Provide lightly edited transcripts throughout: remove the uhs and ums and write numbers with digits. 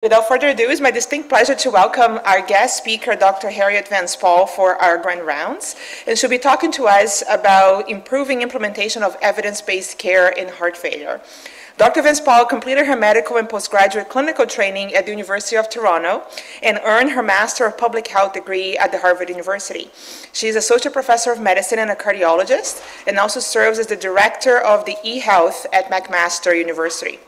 Without further ado, it's my distinct pleasure to welcome our guest speaker, Dr. Hariette Van Spall, for our grand rounds. And she'll be talking to us about improving implementation of evidence-based care in heart failure. Dr. Van Spall completed her medical and postgraduate clinical training at the University of Toronto and earned her Master of Public Health degree at the Harvard University. She is Associate Professor of Medicine and a cardiologist, and also serves as the Director of the eHealth at McMaster University.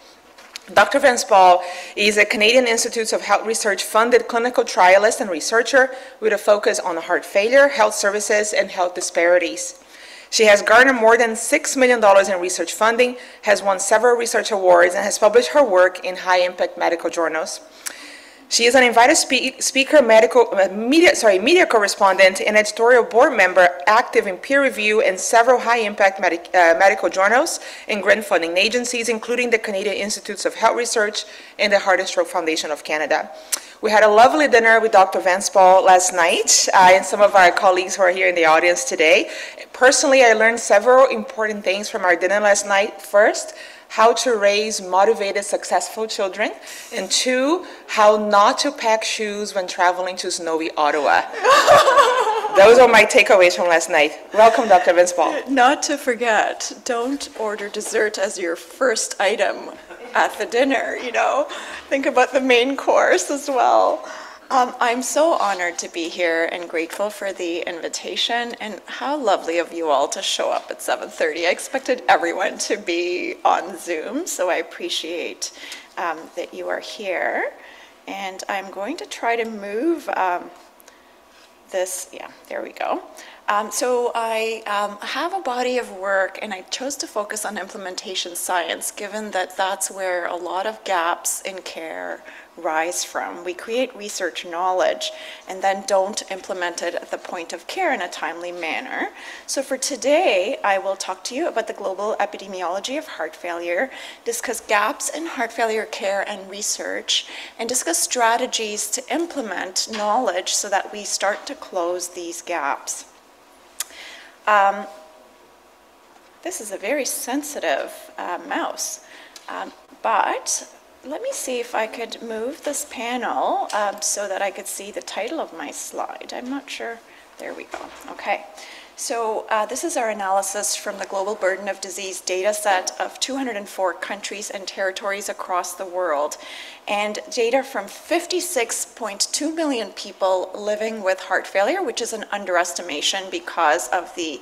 Dr. Van Spall is a Canadian Institutes of Health Research funded clinical trialist and researcher with a focus on heart failure, health services, and health disparities. She has garnered more than $6 million in research funding, has won several research awards, and has published her work in high-impact medical journals. She is an invited speaker, media correspondent, and editorial board member, active in peer review and several high-impact medical journals and grant funding agencies, including the Canadian Institutes of Health Research and the Heart and Stroke Foundation of Canada. We had a lovely dinner with Dr. Van Spall last night, and some of our colleagues who are here in the audience today. Personally, I learned several important things from our dinner last night. First, how to raise motivated, successful children, and two, how not to pack shoes when traveling to snowy Ottawa. Those are my takeaways from last night. Welcome, Dr. Van Spall. Not to forget, don't order dessert as your first item at the dinner, you know. Think about the main course as well. I'm so honored to be here and grateful for the invitation, and how lovely of you all to show up at 7:30. I expected everyone to be on Zoom, so I appreciate that you are here. And I'm going to try to move this, yeah, there we go. So I have a body of work, and I chose to focus on implementation science, given that that's where a lot of gaps in care rise from. We create research knowledge and then don't implement it at the point of care in a timely manner. So for today, I will talk to you about the global epidemiology of heart failure, discuss gaps in heart failure care and research, and discuss strategies to implement knowledge so that we start to close these gaps. This is a very sensitive mouse, but let me see if I could move this panel so that I could see the title of my slide. I'm not sure. There we go. Okay. So this is our analysis from the Global Burden of Disease data set of 204 countries and territories across the world, and data from 56.2 million people living with heart failure, which is an underestimation because of the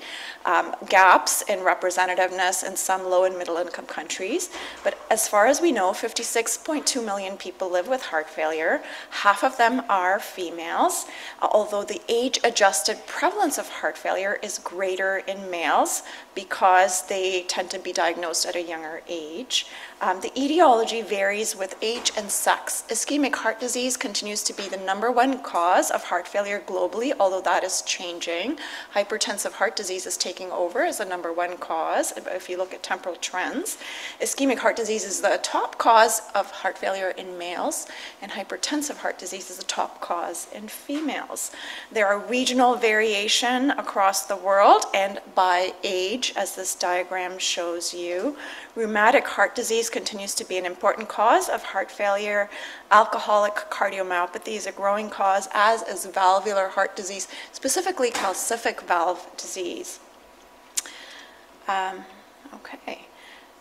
gaps in representativeness in some low and middle income countries. But as far as we know, 56.2 million people live with heart failure. Half of them are females, although the age-adjusted prevalence of heart failure is greater in males because they tend to be diagnosed at a younger age. The etiology varies with age and sex. Ischemic heart disease continues to be the #1 cause of heart failure globally, although that is changing. Hypertensive heart disease is taking over as the #1 cause, if you look at temporal trends. Ischemic heart disease is the top cause of heart failure in males, and hypertensive heart disease is the top cause in females. There are regional variation across the world and by age, as this diagram shows you. Rheumatic heart disease continues to be an important cause of heart failure. Alcoholic cardiomyopathy is a growing cause, as is valvular heart disease, specifically calcific valve disease. Okay.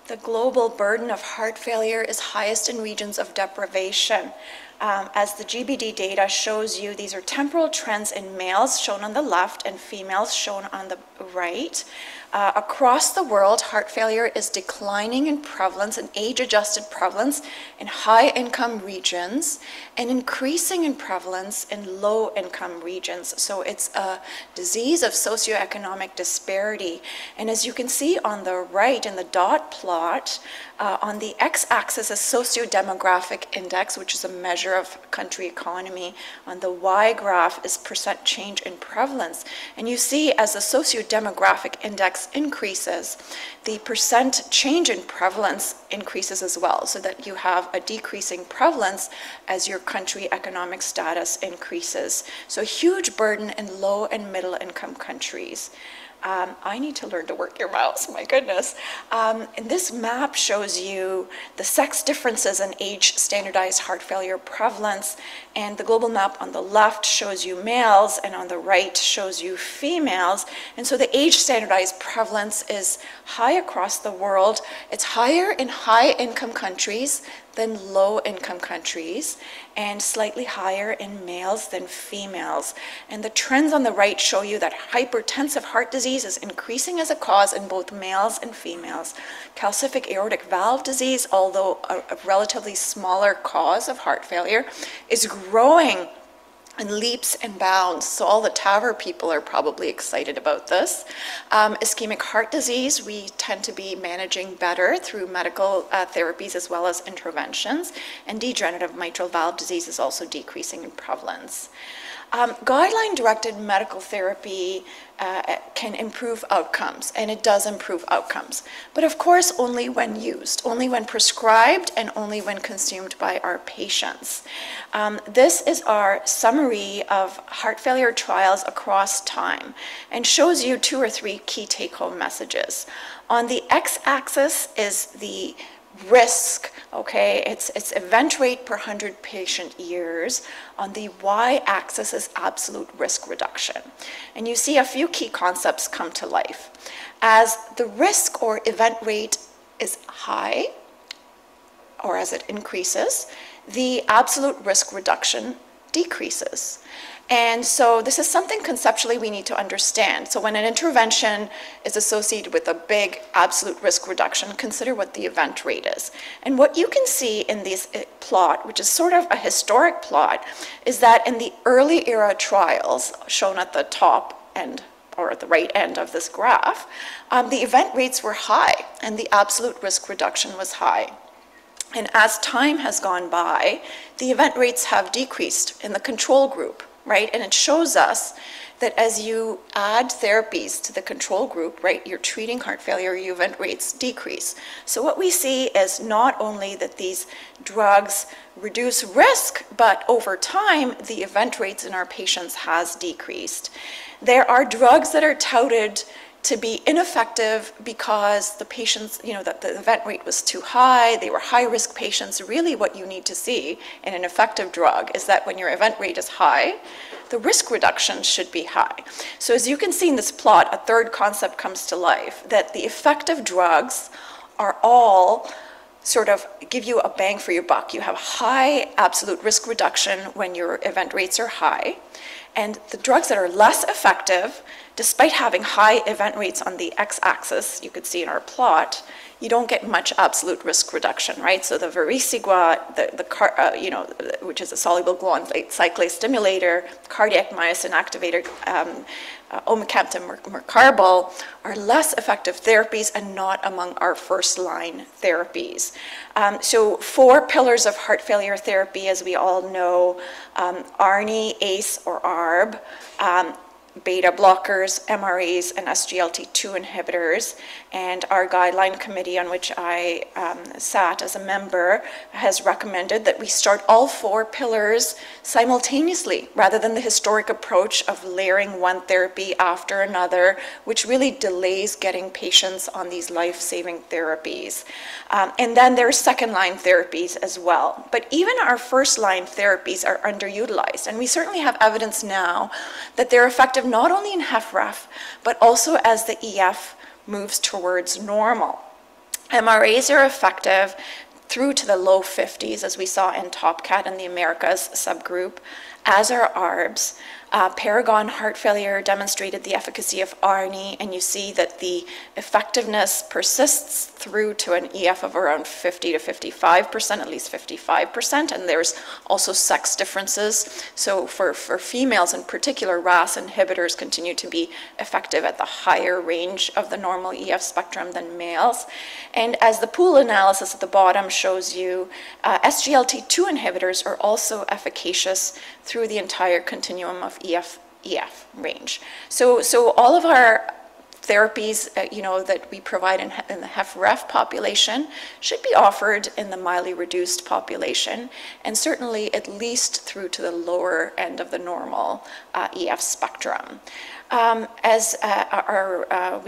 The global burden of heart failure is highest in regions of deprivation. As the GBD data shows you, these are temporal trends in males shown on the left and females shown on the right. Across the world, heart failure is declining in prevalence and age-adjusted prevalence in high-income regions and increasing in prevalence in low-income regions. So it's a disease of socioeconomic disparity. And as you can see on the right in the dot plot, on the x-axis is socio-demographic index, which is a measure of country economy. On the y-graph is percent change in prevalence. And you see as the socio-demographic index increases, the percent change in prevalence increases as well, so that you have a decreasing prevalence as your country economic status increases. So a huge burden in low and middle income countries. I need to learn to work your mouse, my goodness. And this map shows you the sex differences in age standardized heart failure prevalence, and the global map on the left shows you males and on the right shows you females. And so the age standardized prevalence is high across the world. It's higher in high income countries than low income countries, and slightly higher in males than females. And the trends on the right show you that hypertensive heart disease is increasing as a cause in both males and females. Calcific aortic valve disease, although a relatively smaller cause of heart failure, is growing in leaps and bounds. So all the TAVR people are probably excited about this. Ischemic heart disease, we tend to be managing better through medical therapies as well as interventions. And degenerative mitral valve disease is also decreasing in prevalence. Guideline-directed medical therapy can improve outcomes, and it does improve outcomes. But of course, only when used, only when prescribed, and only when consumed by our patients. This is our summary of heart failure trials across time and shows you 2 or 3 key take-home messages. On the x-axis is the risk, okay? It's event rate per 100 patient years. On the y-axis is absolute risk reduction. And you see a few key concepts come to life. As the risk or event rate is high, or as it increases, the absolute risk reduction decreases. And so this is something conceptually we need to understand. So when an intervention is associated with a big absolute risk reduction, consider what the event rate is. And what you can see in this plot, which is sort of a historic plot, is that in the early era trials, shown at the top end or at the right end of this graph, the event rates were high and the absolute risk reduction was high. And as time has gone by, the event rates have decreased in the control group, right? And it shows us that as you add therapies to the control group, right, you're treating heart failure, your event rates decrease. So what we see is not only that these drugs reduce risk, but over time, the event rates in our patients has decreased. There are drugs that are touted to be ineffective because the patients, that the event rate was too high, they were high-risk patients. Really what you need to see in an effective drug is that when your event rate is high, the risk reduction should be high. So as you can see in this plot, a third concept comes to life, that the effective drugs are all sort of give you a bang for your buck. You have high absolute risk reduction when your event rates are high. And the drugs that are less effective, despite having high event rates on the x-axis, you could see in our plot, you don't get much absolute risk reduction, right? So the Vericiguat, which is a soluble guanylate cyclase stimulator, cardiac myosin activator, omecamtiv mecarbil, are less effective therapies and not among our first-line therapies. So 4 pillars of heart failure therapy, as we all know, ARNI, ACE, or ARB, beta blockers, MRAs, and SGLT2 inhibitors. And our guideline committee, on which I sat as a member, has recommended that we start all 4 pillars simultaneously, rather than the historic approach of layering one therapy after another, which really delays getting patients on these life-saving therapies. And then there are second-line therapies as well. But even our first-line therapies are underutilized, and we certainly have evidence now that they're effective not only in HFrEF, but also as the EF moves towards normal. MRAs are effective through to the low 50s, as we saw in TopCat in the Americas subgroup, as are ARBs. Paragon Heart Failure demonstrated the efficacy of ARNI, and you see that the effectiveness persists through to an EF of around 50 to 55%, at least 55%, and there's also sex differences. So for females in particular, RAS inhibitors continue to be effective at the higher range of the normal EF spectrum than males. And as the pool analysis at the bottom shows you, SGLT2 inhibitors are also efficacious through the entire continuum of EF range. So all of our therapies, that we provide in the HFrEF population should be offered in the mildly reduced population, and certainly at least through to the lower end of the normal EF spectrum. We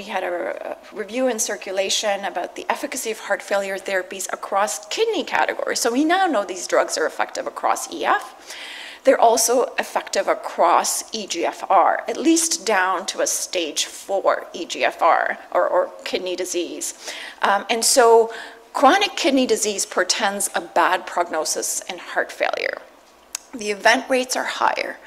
had a review in Circulation about the efficacy of heart failure therapies across kidney categories. So we now know these drugs are effective across EF. They're also effective across EGFR, at least down to a stage 4 EGFR or kidney disease. And so chronic kidney disease portends a bad prognosis in heart failure. The event rates are higher,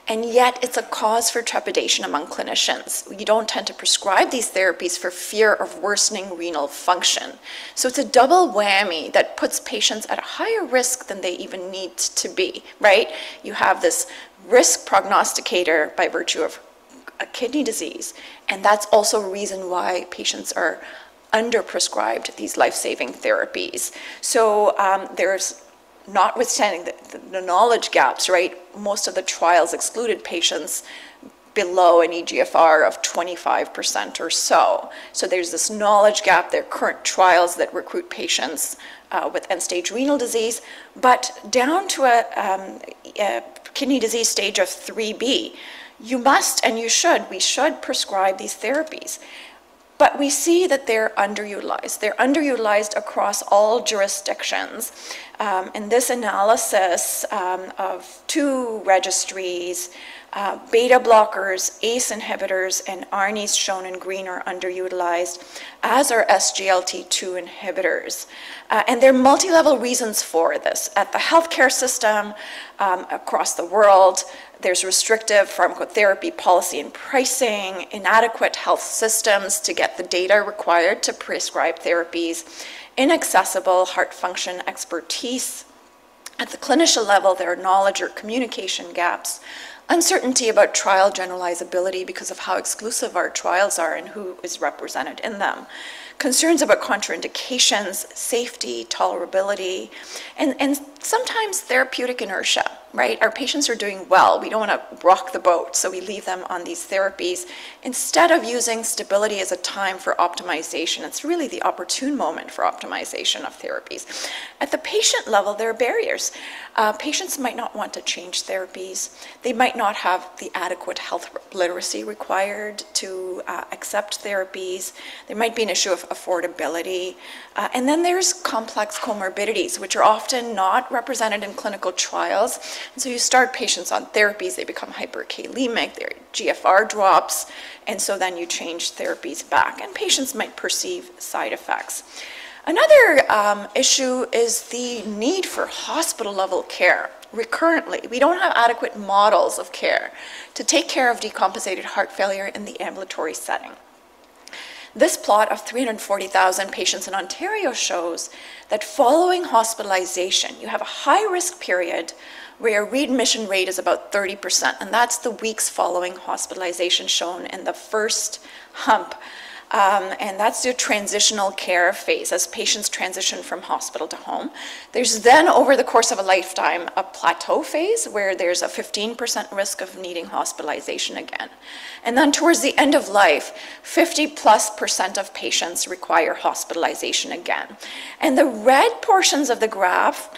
and yet it's a cause for trepidation among clinicians. You don't tend to prescribe these therapies for fear of worsening renal function. So it's a double whammy that puts patients at a higher risk than they even need to be, right? You have this risk prognosticator by virtue of a kidney disease, and that's also a reason why patients are underprescribed these life-saving therapies. So there's notwithstanding the knowledge gaps, right? Most of the trials excluded patients below an EGFR of 25% or so. So there's this knowledge gap. There are current trials that recruit patients with end-stage renal disease, but down to a kidney disease stage of 3B, you must and you should, we should prescribe these therapies. But we see that they're underutilized. They're underutilized across all jurisdictions. In this analysis of 2 registries, beta blockers, ACE inhibitors, and ARNIs shown in green are underutilized, as are SGLT2 inhibitors. And there are multi-level reasons for this. At the healthcare system across the world, there's restrictive pharmacotherapy policy and pricing, inadequate health systems to get the data required to prescribe therapies, inaccessible heart function expertise. At the clinician level, there are knowledge or communication gaps, uncertainty about trial generalizability because of how exclusive our trials are and who is represented in them, concerns about contraindications, safety, tolerability, and sometimes therapeutic inertia, right? Our patients are doing well. We don't want to rock the boat, so we leave them on these therapies. Instead of using stability as a time for optimization, it's really the opportune moment for optimization of therapies. At the patient level, there are barriers. Patients might not want to change therapies. They might not have the adequate health literacy required to accept therapies. There might be an issue of affordability. And then there's complex comorbidities, which are often not represented in clinical trials. And so you start patients on therapies, they become hyperkalemic, their GFR drops, and so then you change therapies back, and patients might perceive side effects. Another issue is the need for hospital-level care. Recurrently, we don't have adequate models of care to take care of decompensated heart failure in the ambulatory setting. This plot of 340,000 patients in Ontario shows that following hospitalization, you have a high-risk period where your readmission rate is about 30%, and that's the weeks following hospitalization shown in the first hump. And that's your transitional care phase as patients transition from hospital to home. There's then, over the course of a lifetime, a plateau phase where there's a 15% risk of needing hospitalization again. And then towards the end of life, 50+% of patients require hospitalization again. And the red portions of the graph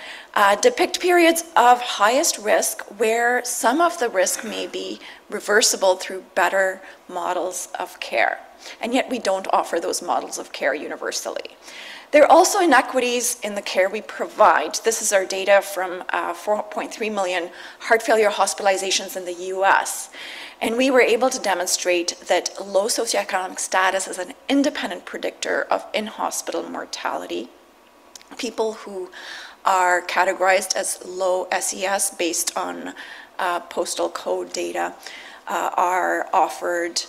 depict periods of highest risk where some of the risk may be reversible through better models of care. And yet we don't offer those models of care universally. There are also inequities in the care we provide. This is our data from 4.3 million heart failure hospitalizations in the US. And we were able to demonstrate that low socioeconomic status is an independent predictor of in-hospital mortality. People who are categorized as low SES based on postal code data are offered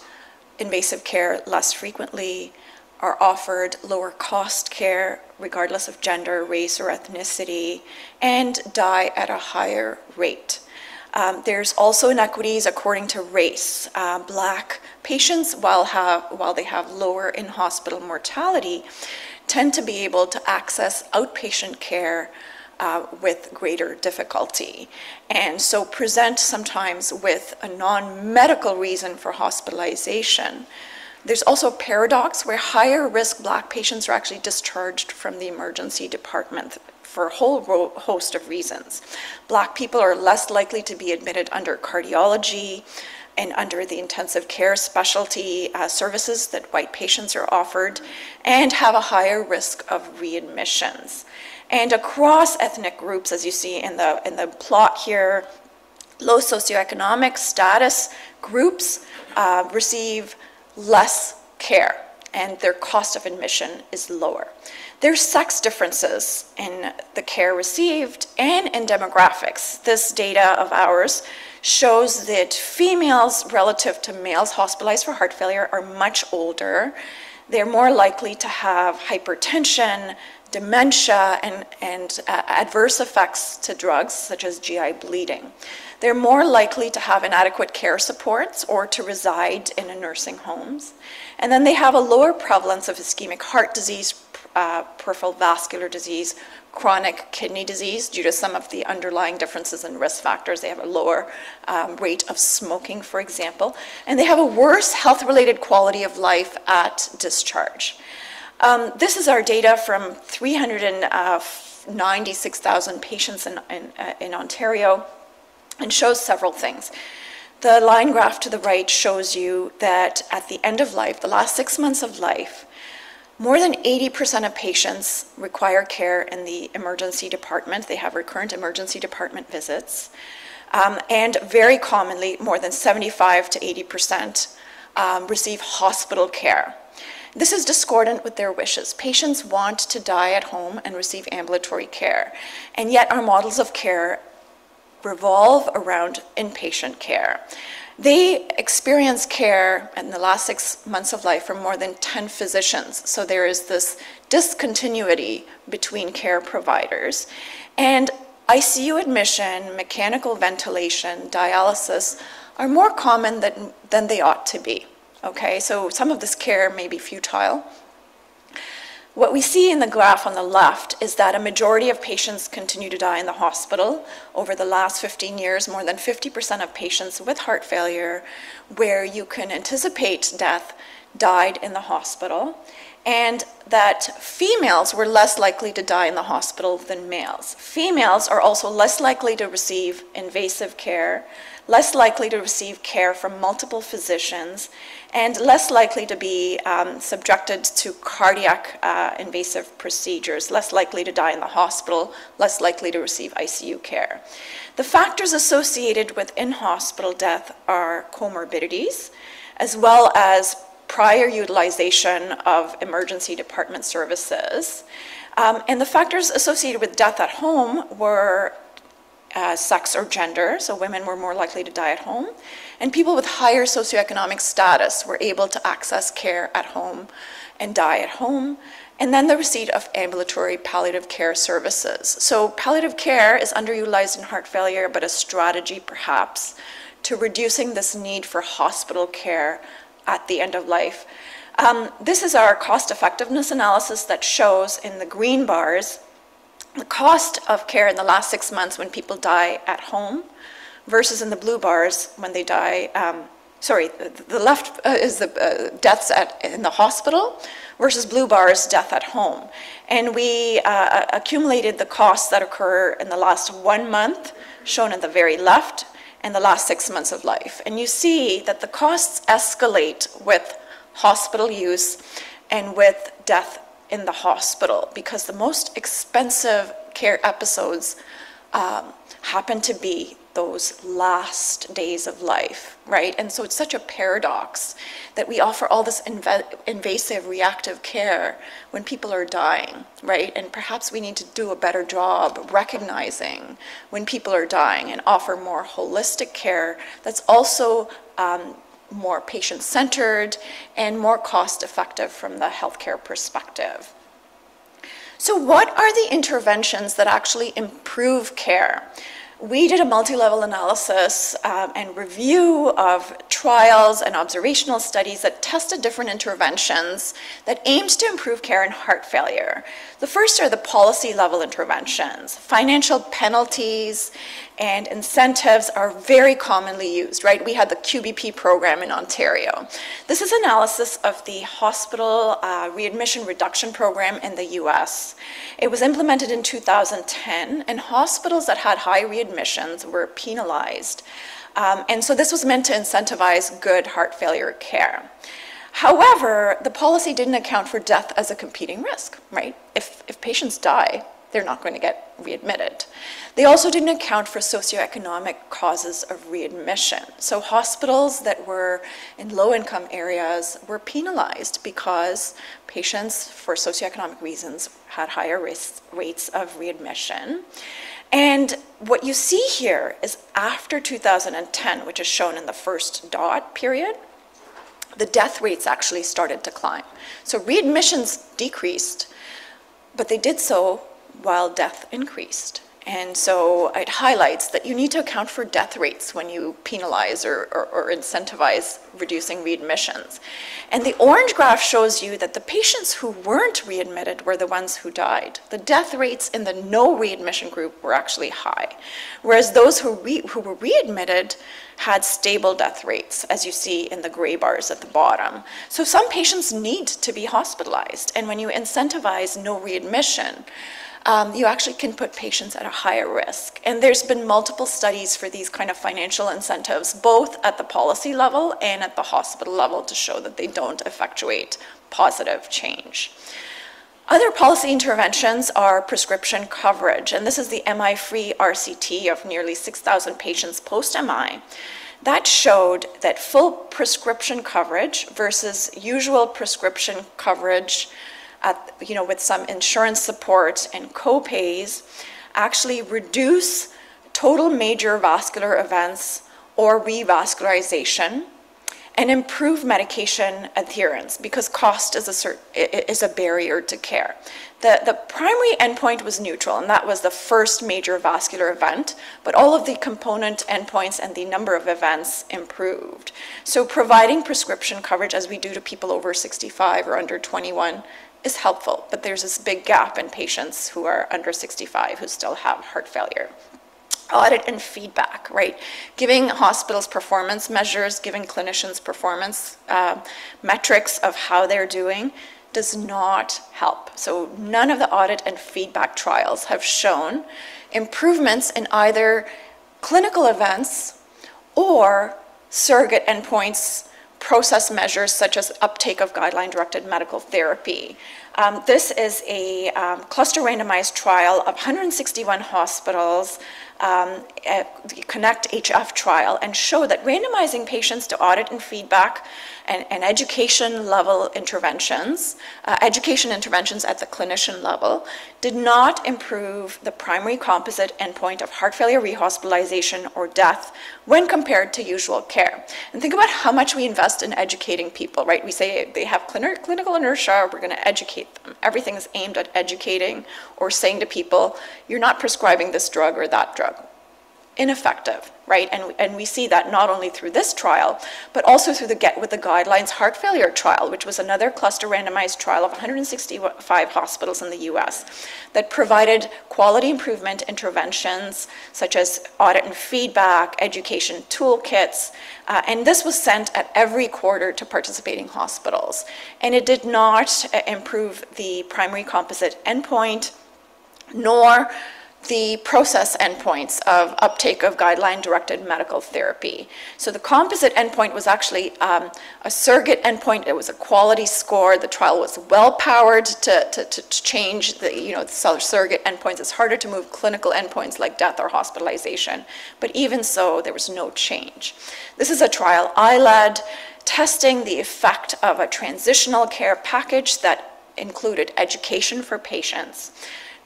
invasive care less frequently, are offered lower cost care regardless of gender, race, or ethnicity, and die at a higher rate. There's also inequities according to race. Black patients, while they have lower in-hospital mortality, tend to be able to access outpatient care with greater difficulty, and so present sometimes with a non-medical reason for hospitalization. There's also a paradox where higher risk Black patients are actually discharged from the emergency department for a whole host of reasons. Black people are less likely to be admitted under cardiology and under the intensive care specialty services that white patients are offered, and have a higher risk of readmissions. And across ethnic groups, as you see in the plot here, low socioeconomic status groups receive less care, and their cost of admission is lower. There's sex differences in the care received and in demographics. This data of ours shows that females relative to males hospitalized for heart failure are much older. They're more likely to have hypertension, dementia, and adverse effects to drugs such as GI bleeding. They're more likely to have inadequate care supports or to reside in nursing homes. And then they have a lower prevalence of ischemic heart disease, peripheral vascular disease, chronic kidney disease due to some of the underlying differences in risk factors. They have a lower rate of smoking, for example, and they have a worse health-related quality of life at discharge. This is our data from 396,000 patients in Ontario, and shows several things. The line graph to the right shows you that at the end of life, the last 6 months of life, more than 80% of patients require care in the emergency department. They have recurrent emergency department visits. And very commonly, more than 75 to 80% receive hospital care. This is discordant with their wishes. Patients want to die at home and receive ambulatory care. And yet our models of care revolve around inpatient care. They experience care in the last 6 months of life from more than 10 physicians. So there is this discontinuity between care providers. And ICU admission, mechanical ventilation, dialysis are more common than they ought to be. Okay, so some of this care may be futile. What we see in the graph on the left is that a majority of patients continue to die in the hospital. Over the last 15 years, more than 50% of patients with heart failure, where you can anticipate death, died in the hospital, and that females were less likely to die in the hospital than males. Females are also less likely to receive invasive care, less likely to receive care from multiple physicians, and less likely to be subjected to cardiac invasive procedures, less likely to die in the hospital, less likely to receive ICU care. The factors associated with in-hospital death are comorbidities, as well as prior utilization of emergency department services. And the factors associated with death at home were sex or gender, so women were more likely to die at home, and people with higher socioeconomic status were able to access care at home and die at home, and then the receipt of ambulatory palliative care services. So palliative care is underutilized in heart failure, but a strategy perhaps to reducing this need for hospital care at the end of life. This is our cost effectiveness analysis that shows in the green bars the cost of care in the last 6 months when people die at home versus in the blue bars when they die, the left is the deaths in the hospital versus blue bars death at home. And we accumulated the costs that occur in the last 1 month, shown in the very left, and the last 6 months of life. And you see that the costs escalate with hospital use and with death in the hospital, because the most expensive care episodes happen to be those last days of life, right? And so it's such a paradox that we offer all this invasive reactive care when people are dying, right? And perhaps we need to do a better job recognizing when people are dying and offer more holistic care that's also more patient-centered and more cost-effective from the healthcare perspective. So what are the interventions that actually improve care? We did a multi-level analysis and review of trials and observational studies that tested different interventions that aimed to improve care in heart failure. The first are the policy level interventions. Financial penalties and incentives are very commonly used, right? We had the QBP program in Ontario. This is analysis of the hospital readmission reduction program in the US. It was implemented in 2010, and hospitals that had high readmission readmissions were penalized. And so this was meant to incentivize good heart failure care. However, the policy didn't account for death as a competing risk, right? If patients die, they're not going to get readmitted. They also didn't account for socioeconomic causes of readmission. So hospitals that were in low-income areas were penalized because patients, for socioeconomic reasons, had higher rates of readmission. And what you see here is after 2010, which is shown in the first dot period, the death rates actually started to climb. So readmissions decreased, but they did so while death increased. And so it highlights that you need to account for death rates when you penalize or incentivize reducing readmissions. And the orange graph shows you that the patients who weren't readmitted were the ones who died. The death rates in the no readmission group were actually high, whereas those who were readmitted had stable death rates, as you see in the gray bars at the bottom. So some patients need to be hospitalized, and when you incentivize no readmission, you actually can put patients at a higher risk. And there's been multiple studies for these kind of financial incentives, both at the policy level and at the hospital level, to show that they don't effectuate positive change. Other policy interventions are prescription coverage, and this is the MI-free RCT of nearly 6,000 patients post-MI. That showed that full prescription coverage versus usual prescription coverage with some insurance support and co-pays actually reduce total major vascular events or revascularization and improve medication adherence, because cost is a barrier to care. The primary endpoint was neutral, and that was the first major vascular event, but all of the component endpoints and the number of events improved. So providing prescription coverage, as we do to people over 65 or under 21, is helpful, but there's this big gap in patients who are under 65 who still have heart failure. Audit and feedback, right? Giving hospitals performance measures, giving clinicians performance metrics of how they're doing does not help. So none of the audit and feedback trials have shown improvements in either clinical events or surrogate endpoints, process measures such as uptake of guideline-directed medical therapy. This is a cluster randomized trial of 161 hospitals, Connect HF trial, and show that randomizing patients to audit and feedback and education level interventions, education interventions at the clinician level, did not improve the primary composite endpoint of heart failure rehospitalization or death when compared to usual care. And think about how much we invest in educating people, right? We say they have clinical inertia, we're going to educate them. Everything is aimed at educating or saying to people, you're not prescribing this drug or that drug. Ineffective, right? And we see that not only through this trial, but also through the Get With the Guidelines heart failure trial, which was another cluster randomized trial of 165 hospitals in the US that provided quality improvement interventions such as audit and feedback, education toolkits, and this was sent at every quarter to participating hospitals. And it did not improve the primary composite endpoint, nor the process endpoints of uptake of guideline-directed medical therapy. So the composite endpoint was actually a surrogate endpoint. It was a quality score. The trial was well-powered to change the surrogate endpoints. It's harder to move clinical endpoints like death or hospitalization. But even so, there was no change. This is a trial I led, testing the effect of a transitional care package that included education for patients,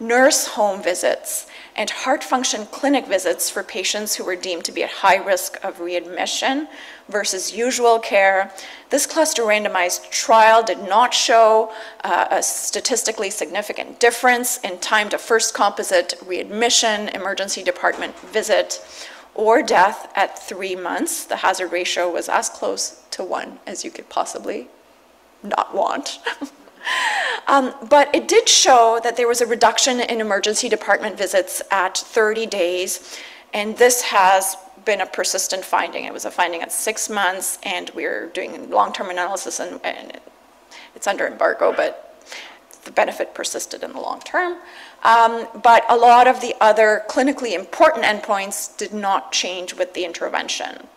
nurse home visits, and heart function clinic visits for patients who were deemed to be at high risk of readmission versus usual care. This cluster randomized trial did not show a statistically significant difference in time to first composite readmission, emergency department visit, or death at 3 months. The hazard ratio was as close to 1 as you could possibly not want. But it did show that there was a reduction in emergency department visits at 30 days, and this has been a persistent finding. It was a finding at 6 months, and we're doing long-term analysis, and it's under embargo, but the benefit persisted in the long term. But a lot of the other clinically important endpoints did not change with the intervention.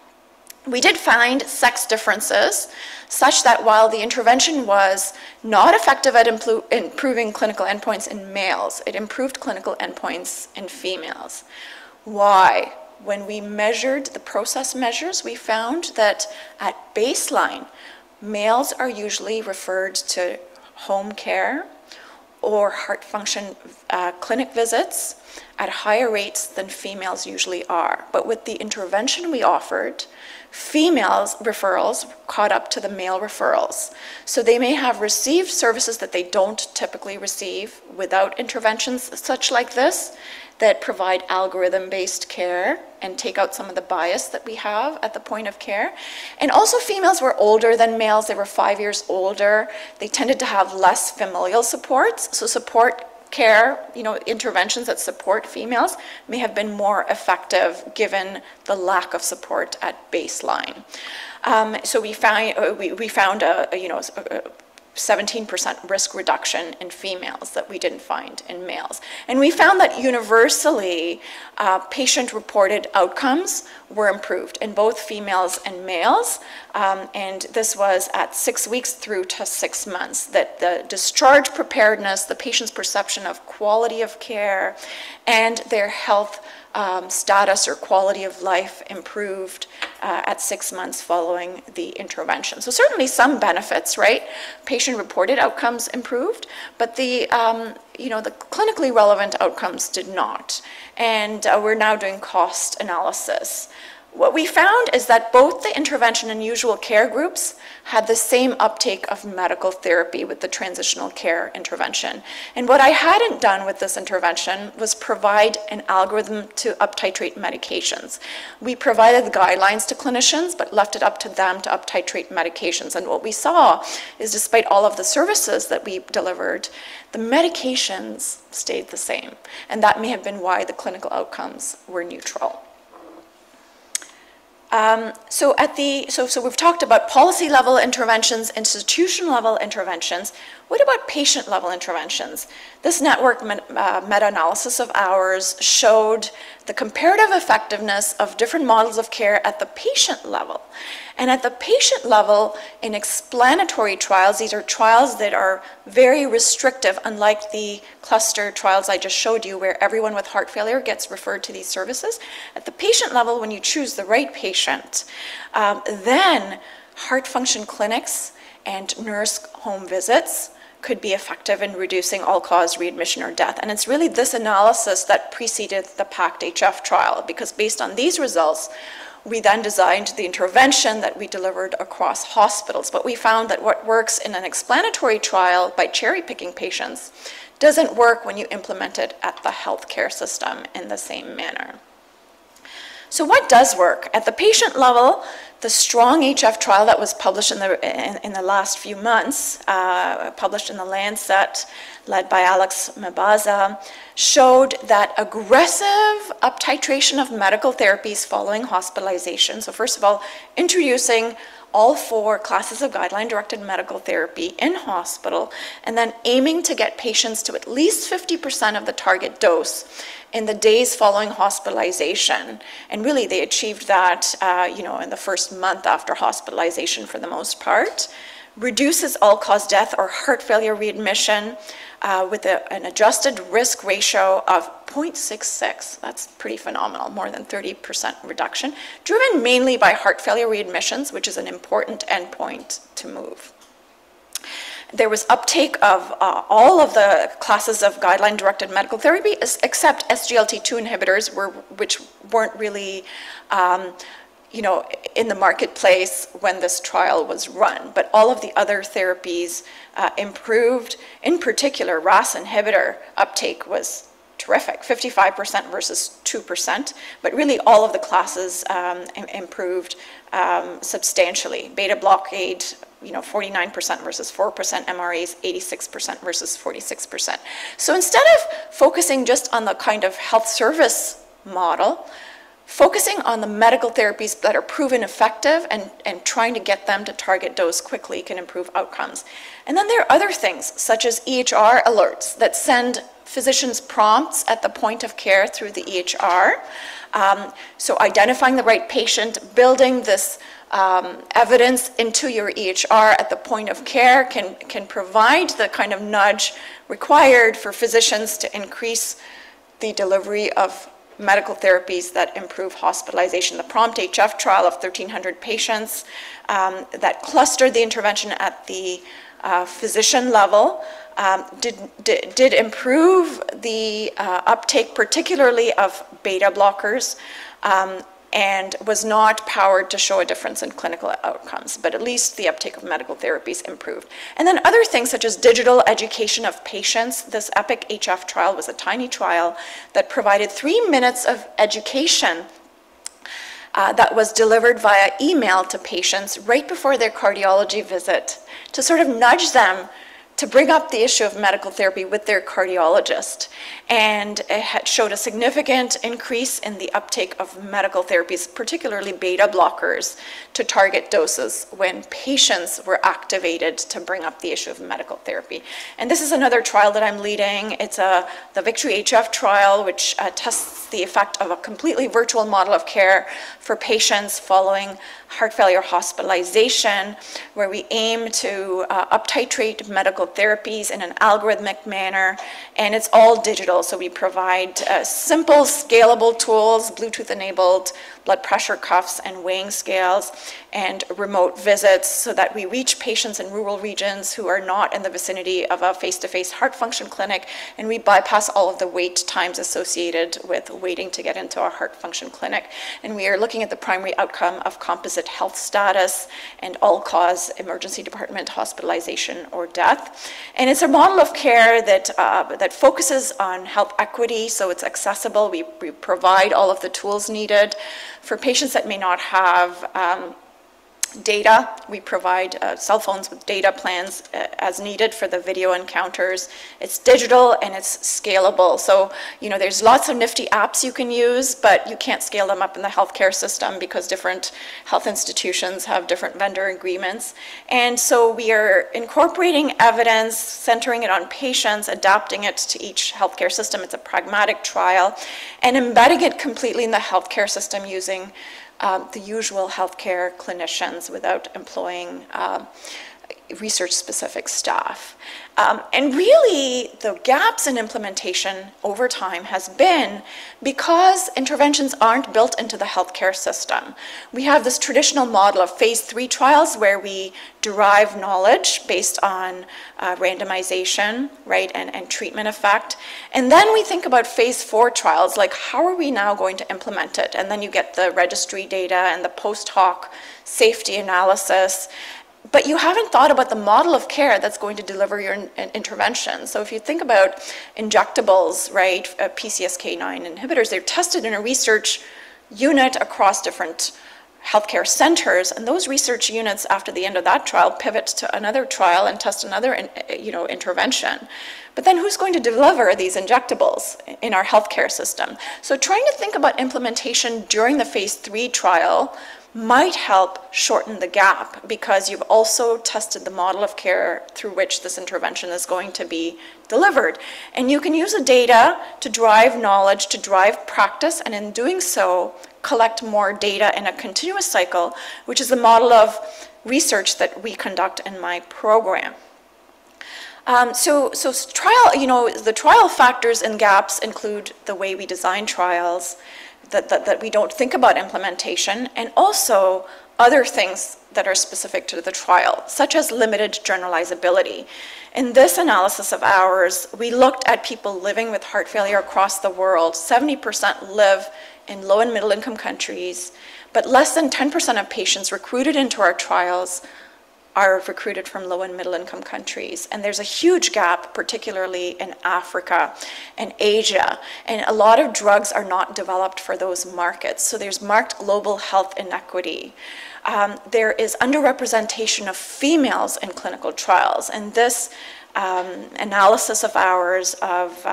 We did find sex differences such that while the intervention was not effective at improving clinical endpoints in males, it improved clinical endpoints in females. Why? When we measured the process measures, we found that at baseline, males are usually referred to home care or heart function clinic visits at higher rates than females usually are. But with the intervention we offered, females referrals caught up to the male referrals. So they may have received services that they don't typically receive without interventions such like this, that provide algorithm-based care and take out some of the bias that we have at the point of care. And also females were older than males. They were 5 years older. They tended to have less familial supports. So support care, interventions that support females may have been more effective given the lack of support at baseline. So we found a 17% risk reduction in females that we didn't find in males. And we found that universally, patient-reported outcomes were improved in both females and males. And this was at 6 weeks through to 6 months, that the discharge preparedness, the patient's perception of quality of care, and their health status or quality of life improved at 6 months following the intervention. So certainly some benefits, right? Patient-reported outcomes improved, but the clinically relevant outcomes did not. And we're now doing cost analysis. What we found is that both the intervention and usual care groups had the same uptake of medical therapy with the transitional care intervention. And what I hadn't done with this intervention was provide an algorithm to up-titrate medications. We provided the guidelines to clinicians, but left it up to them to up-titrate medications. And what we saw is, despite all of the services that we delivered, the medications stayed the same. And that may have been why the clinical outcomes were neutral. So we've talked about policy level interventions, institution level interventions. What about patient level interventions? This network meta-analysis of ours showed the comparative effectiveness of different models of care at the patient level. And at the patient level, in explanatory trials, these are trials that are very restrictive, unlike the cluster trials I just showed you, where everyone with heart failure gets referred to these services. At the patient level, when you choose the right patient, then heart function clinics and nurse home visits could be effective in reducing all-cause readmission or death. And it's really this analysis that preceded the PACT-HF trial, because based on these results, we then designed the intervention that we delivered across hospitals. But we found that what works in an explanatory trial by cherry-picking patients doesn't work when you implement it at the healthcare system in the same manner. So what does work? At the patient level, the STRONG-HF trial that was published in the last few months, published in the Lancet, led by Alex Mabaza, showed that aggressive up-titration of medical therapies following hospitalization. So first of all, introducing all 4 classes of guideline-directed medical therapy in hospital, and then aiming to get patients to at least 50% of the target dose in the days following hospitalization. And really, they achieved that in the first month after hospitalization for the most part. Reduces all-cause death or heart failure readmission with an adjusted risk ratio of 0.66. That's pretty phenomenal, more than 30% reduction, driven mainly by heart failure readmissions, which is an important endpoint to move. There was uptake of all of the classes of guideline-directed medical therapy, except SGLT2 inhibitors, which weren't really in the marketplace when this trial was run. But all of the other therapies improved. In particular, RAS inhibitor uptake was terrific, 55% versus 2%. But really, all of the classes improved substantially. Beta blockade, 49% versus 4%, MRAs 86% versus 46%. So instead of focusing just on the kind of health service model, focusing on the medical therapies that are proven effective and trying to get them to target dose quickly can improve outcomes. And then there are other things, such as EHR alerts that send physicians prompts at the point of care through the EHR. So identifying the right patient, building this evidence into your EHR at the point of care can provide the kind of nudge required for physicians to increase the delivery of medical therapies that improve hospitalization. The PROMPT-HF trial of 1,300 patients that clustered the intervention at the physician level did improve the uptake, particularly of beta blockers, and was not powered to show a difference in clinical outcomes, but at least the uptake of medical therapies improved. And then other things such as digital education of patients. This EPIC-HF trial was a tiny trial that provided 3 minutes of education that was delivered via email to patients right before their cardiology visit to sort of nudge them to bring up the issue of medical therapy with their cardiologist. And it had showed a significant increase in the uptake of medical therapies, particularly beta blockers, to target doses when patients were activated to bring up the issue of medical therapy. And this is another trial that I'm leading. It's the Victory-HF trial, which tests the effect of a completely virtual model of care for patients following heart failure hospitalization, where we aim to up-titrate medical therapies in an algorithmic manner, and it's all digital. So we provide simple, scalable tools, Bluetooth-enabled blood pressure cuffs and weighing scales, and remote visits so that we reach patients in rural regions who are not in the vicinity of a face-to-face heart function clinic, and we bypass all of the wait times associated with waiting to get into a heart function clinic. And we are looking at the primary outcome of composite health status and all-cause emergency department hospitalization or death. And it's a model of care that focuses on health equity, so it's accessible. We provide all of the tools needed. For patients that may not have data, we provide cell phones with data plans as needed for the video encounters. It's digital and it's scalable. So, you know, there's lots of nifty apps you can use, but you can't scale them up in the healthcare system because different health institutions have different vendor agreements. And so we are incorporating evidence, centering it on patients, adapting it to each healthcare system. It's a pragmatic trial, and embedding it completely in the healthcare system using the usual healthcare clinicians without employing research-specific staff. And really, the gaps in implementation over time has been because interventions aren't built into the healthcare system. We have this traditional model of phase 3 trials where we derive knowledge based on randomization, right, and treatment effect. And then we think about phase 4 trials, like how are we now going to implement it? And then you get the registry data and the post hoc safety analysis. But you haven't thought about the model of care that's going to deliver your intervention. So if you think about injectables, right, PCSK9 inhibitors, they're tested in a research unit across different healthcare centers, and those research units, after the end of that trial, pivot to another trial and test another, intervention. But then who's going to deliver these injectables in our healthcare system? So trying to think about implementation during the phase 3 trial might help shorten the gap because you've also tested the model of care through which this intervention is going to be delivered. And you can use the data to drive knowledge, to drive practice, and in doing so, collect more data in a continuous cycle, which is the model of research that we conduct in my program. So the trial factors and gaps include the way we design trials, that we don't think about implementation, and also other things that are specific to the trial, such as limited generalizability. In this analysis of ours, we looked at people living with heart failure across the world. 70% live in low and middle income countries, but less than 10% of patients recruited into our trials are recruited from low and middle income countries. And there's a huge gap, particularly in Africa and Asia. And a lot of drugs are not developed for those markets. So there's marked global health inequity. There is underrepresentation of females in clinical trials. And this analysis of ours of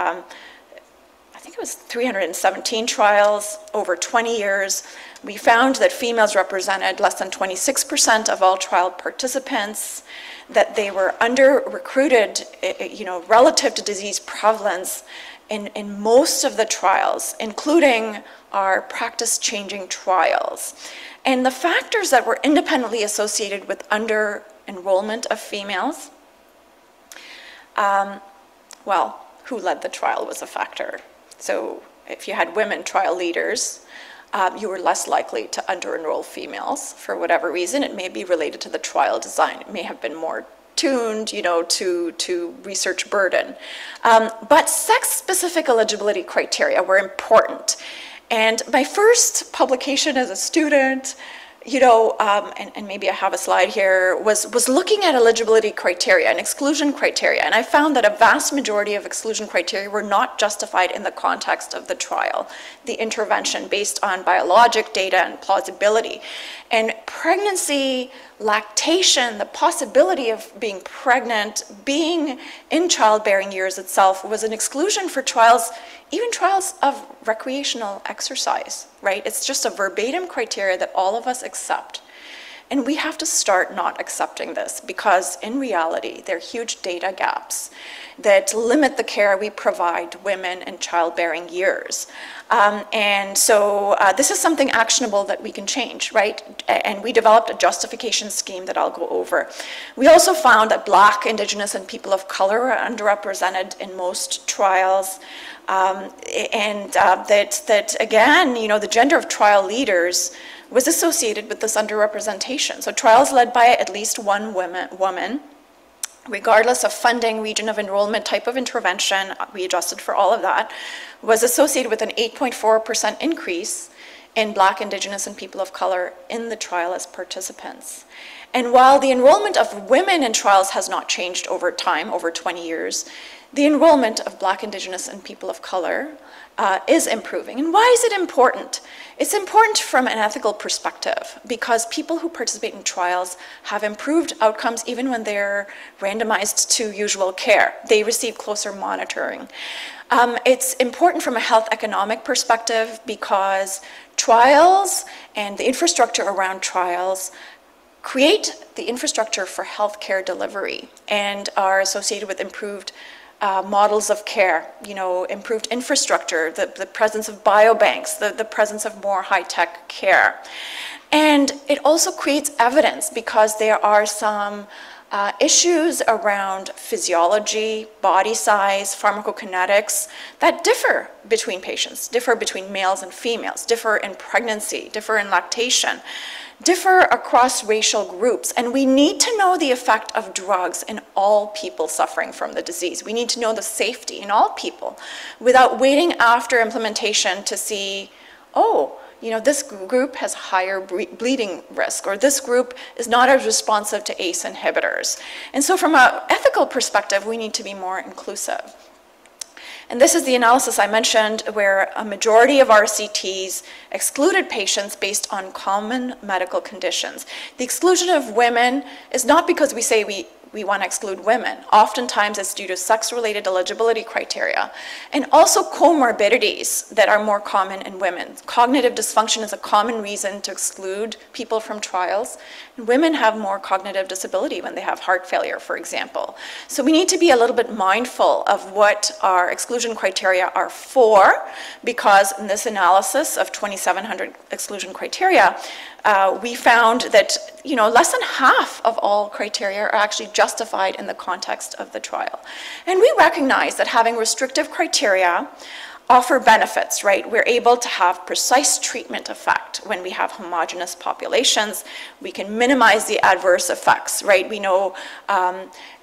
think it was 317 trials over 20 years. We found that females represented less than 26% of all trial participants, that they were under-recruited, relative to disease prevalence in most of the trials, including our practice-changing trials. And the factors that were independently associated with under-enrollment of females, well, who led the trial was a factor. So if you had women trial leaders, you were less likely to under-enroll females for whatever reason. It may be related to the trial design. It may have been more tuned, to research burden. But sex-specific eligibility criteria were important. And my first publication as a student, and maybe I have a slide here, was looking at eligibility criteria and exclusion criteria. And I found that a vast majority of exclusion criteria were not justified in the context of the trial, the intervention based on biologic data and plausibility. And pregnancy, lactation, the possibility of being pregnant, being in childbearing years itself was an exclusion for trials, even trials of recreational exercise, right? It's just a verbatim criteria that all of us accept. And we have to start not accepting this because in reality, there are huge data gaps that limit the care we provide women in childbearing years. And so this is something actionable that we can change, right? And we developed a justification scheme that I'll go over. We also found that Black, Indigenous, and people of color are underrepresented in most trials. That again, the gender of trial leaders was associated with this underrepresentation. So trials led by at least one woman, regardless of funding, region of enrollment, type of intervention, we adjusted for all of that, was associated with an 8.4% increase in Black, Indigenous, and people of color in the trial as participants. And while the enrollment of women in trials has not changed over time, over 20 years, the enrollment of Black, Indigenous, and people of color is improving. And why is it important? It's important from an ethical perspective because people who participate in trials have improved outcomes even when they're randomized to usual care. They receive closer monitoring. It's important from a health economic perspective because trials and the infrastructure around trials create the infrastructure for healthcare delivery and are associated with improved models of care, improved infrastructure, the presence of biobanks, the presence of more high-tech care. And it also creates evidence because there are some issues around physiology, body size, pharmacokinetics that differ between patients, differ between males and females, differ in pregnancy, differ in lactation, differ across racial groups. And we need to know the effect of drugs in all people suffering from the disease. We need to know the safety in all people without waiting after implementation to see, this group has higher bleeding risk, or this group is not as responsive to ACE inhibitors. And so from an ethical perspective, we need to be more inclusive. And this is the analysis I mentioned where a majority of RCTs excluded patients based on common medical conditions. The exclusion of women is not because we say we want to exclude women. Oftentimes it's due to sex-related eligibility criteria and also comorbidities that are more common in women. Cognitive dysfunction is a common reason to exclude people from trials. And women have more cognitive disability when they have heart failure, for example. So we need to be a little bit mindful of what our exclusion criteria are for, because in this analysis of 2,700 exclusion criteria, we found that less than half of all criteria are actually justified in the context of the trial. And we recognize that having restrictive criteria offer benefits, right? We're able to have precise treatment effect when we have homogeneous populations. We can minimize the adverse effects, right? We know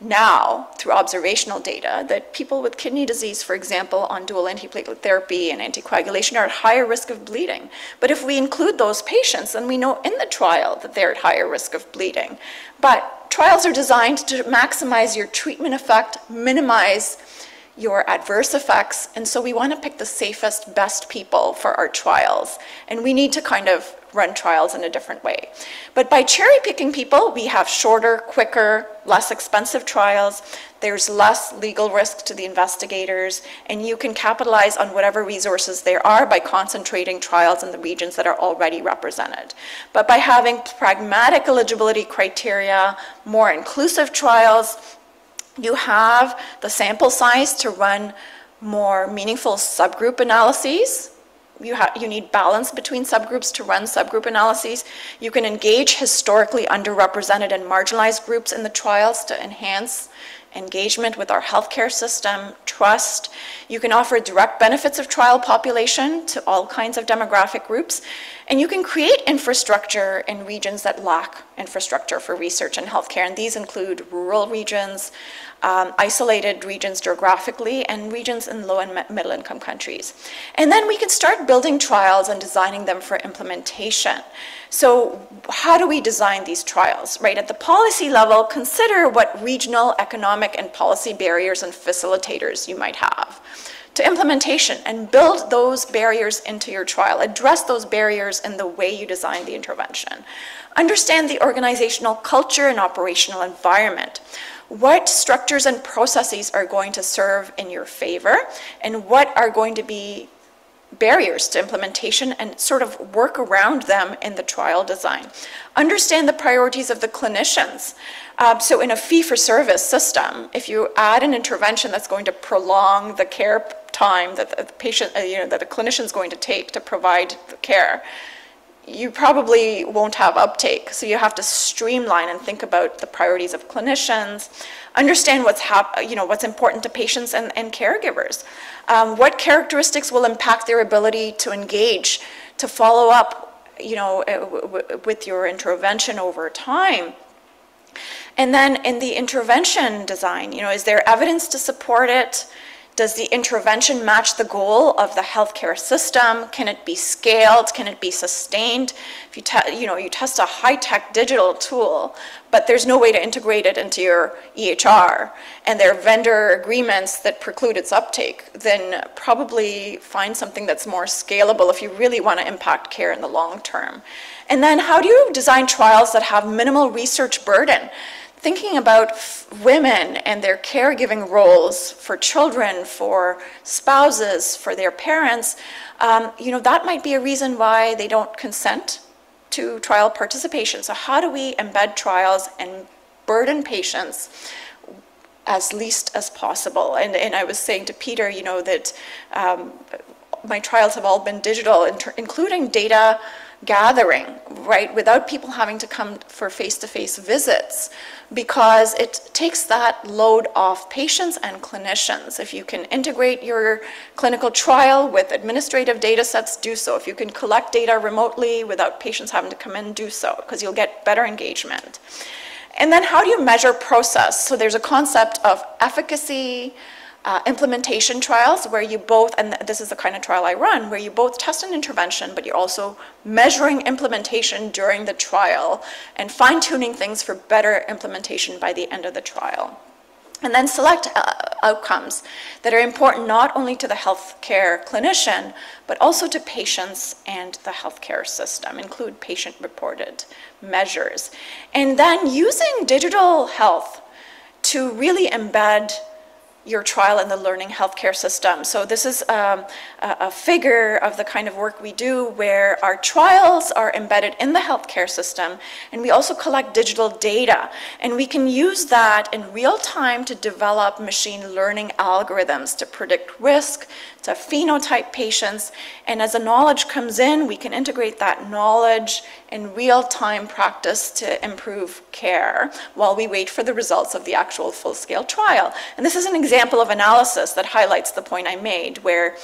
now through observational data that people with kidney disease, for example, on dual antiplatelet therapy and anticoagulation are at higher risk of bleeding. But if we include those patients, then we know in the trial that they're at higher risk of bleeding. But trials are designed to maximize your treatment effect, minimize your adverse effects, and so we want to pick the safest, best people for our trials, and we need to kind of run trials in a different way. But by cherry picking people, we have shorter, quicker, less expensive trials. There's less legal risk to the investigators, and you can capitalize on whatever resources there are by concentrating trials in the regions that are already represented. But by having pragmatic eligibility criteria, more inclusive trials, you have the sample size to run more meaningful subgroup analyses. You need balance between subgroups to run subgroup analyses. You can engage historically underrepresented and marginalized groups in the trials to enhance engagement with our healthcare system, trust. You can offer direct benefits of trial population to all kinds of demographic groups. And you can create infrastructure in regions that lack infrastructure for research and healthcare. And these include rural regions, isolated regions geographically, and regions in low and middle income countries. And then we can start building trials and designing them for implementation. So how do we design these trials, right? At the policy level, consider what regional, economic, and policy barriers and facilitators you might have to implementation, and build those barriers into your trial. Address those barriers in the way you design the intervention. Understand the organizational culture and operational environment. What structures and processes are going to serve in your favor, and what are going to be barriers to implementation, and sort of work around them in the trial design. Understand the priorities of the clinicians. So in a fee-for-service system, if you add an intervention that's going to prolong the care time that the patient, that a clinician is going to take to provide the care, you probably won't have uptake. So you have to streamline and think about the priorities of clinicians, understand what's important to patients and caregivers. What characteristics will impact their ability to engage, to follow up, with your intervention over time. And then in the intervention design, is there evidence to support it? Does the intervention match the goal of the healthcare system? Can it be scaled? Can it be sustained? If you test a high-tech digital tool, but there's no way to integrate it into your EHR, and there are vendor agreements that preclude its uptake, then probably find something that's more scalable if you really want to impact care in the long term. And then how do you design trials that have minimal research burden? Thinking about women and their caregiving roles for children, for spouses, for their parents, that might be a reason why they don't consent to trial participation. So how do we embed trials and burden patients as least as possible? And I was saying to Peter, that my trials have all been digital, including data gathering, right, without people having to come for face-to-face visits, because it takes that load off patients and clinicians. If you can integrate your clinical trial with administrative data sets, do so. If you can collect data remotely without patients having to come in, do so, because you'll get better engagement. And then how do you measure process? So there's a concept of efficacy, implementation trials where you both, and this is the kind of trial I run, where you both test an intervention, but you're also measuring implementation during the trial and fine-tuning things for better implementation by the end of the trial. And then select outcomes that are important not only to the healthcare clinician, but also to patients and the healthcare system, include patient-reported measures. And then using digital health to really embed your trial in the learning healthcare system. So this is a figure of the kind of work we do where our trials are embedded in the healthcare system, and we also collect digital data. And we can use that in real time to develop machine learning algorithms to predict risk, to phenotype patients. And as the knowledge comes in, we can integrate that knowledge in real-time practice to improve care while we wait for the results of the actual full-scale trial. And this is an example of analysis that highlights the point I made, where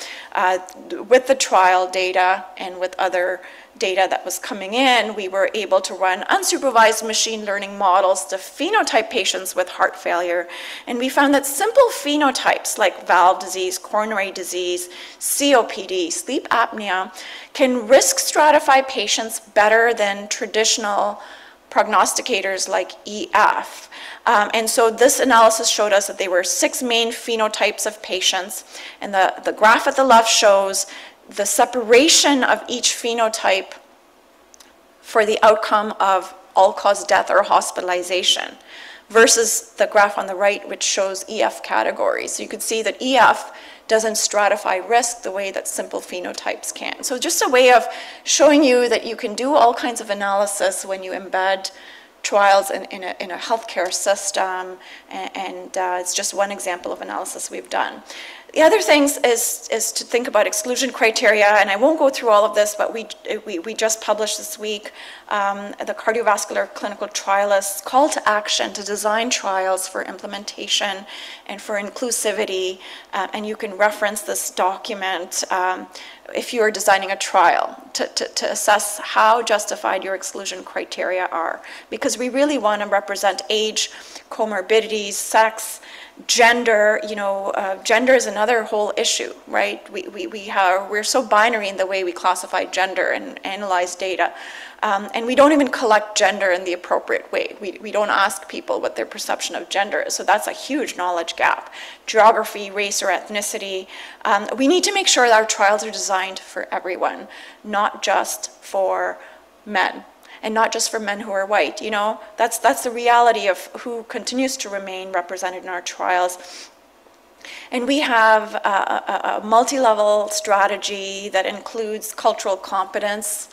with the trial data and with other data that was coming in, we were able to run unsupervised machine learning models to phenotype patients with heart failure. And we found that simple phenotypes like valve disease, coronary disease, COPD, sleep apnea can risk stratify patients better than traditional prognosticators like EF. And so this analysis showed us that there were 6 main phenotypes of patients, and the graph at the left shows the separation of each phenotype for the outcome of all-cause death or hospitalization versus the graph on the right, which shows EF categories. So you could see that EF doesn't stratify risk the way that simple phenotypes can. So just a way of showing you that you can do all kinds of analysis when you embed trials in a healthcare system, and it's just one example of analysis we've done. The other things is to think about exclusion criteria, and I won't go through all of this, but we just published this week the cardiovascular clinical trialists' call to action to design trials for implementation and for inclusivity, and you can reference this document if you are designing a trial to assess how justified your exclusion criteria are, because we really want to represent age, comorbidities, sex, gender. Gender is another whole issue, right? We're so binary in the way we classify gender and analyze data, and we don't even collect gender in the appropriate way. We don't ask people what their perception of gender is, so that's a huge knowledge gap. Geography, race, or ethnicity. We need to make sure that our trials are designed for everyone, not just for men. And not just for men who are white, that's the reality of who continues to remain represented in our trials. And we have a multi-level strategy that includes cultural competence,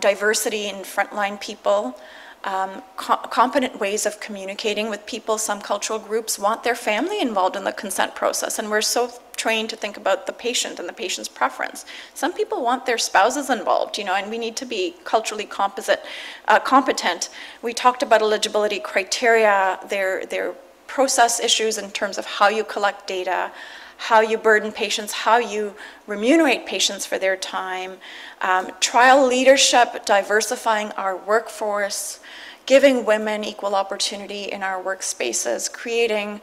diversity in frontline people, competent ways of communicating with people. Some cultural groups want their family involved in the consent process, and we're so trained to think about the patient and the patient's preference. Some people want their spouses involved, and we need to be culturally competent. We talked about eligibility criteria, their process issues in terms of how you collect data, how you burden patients, how you remunerate patients for their time, trial leadership, diversifying our workforce, giving women equal opportunity in our workspaces, creating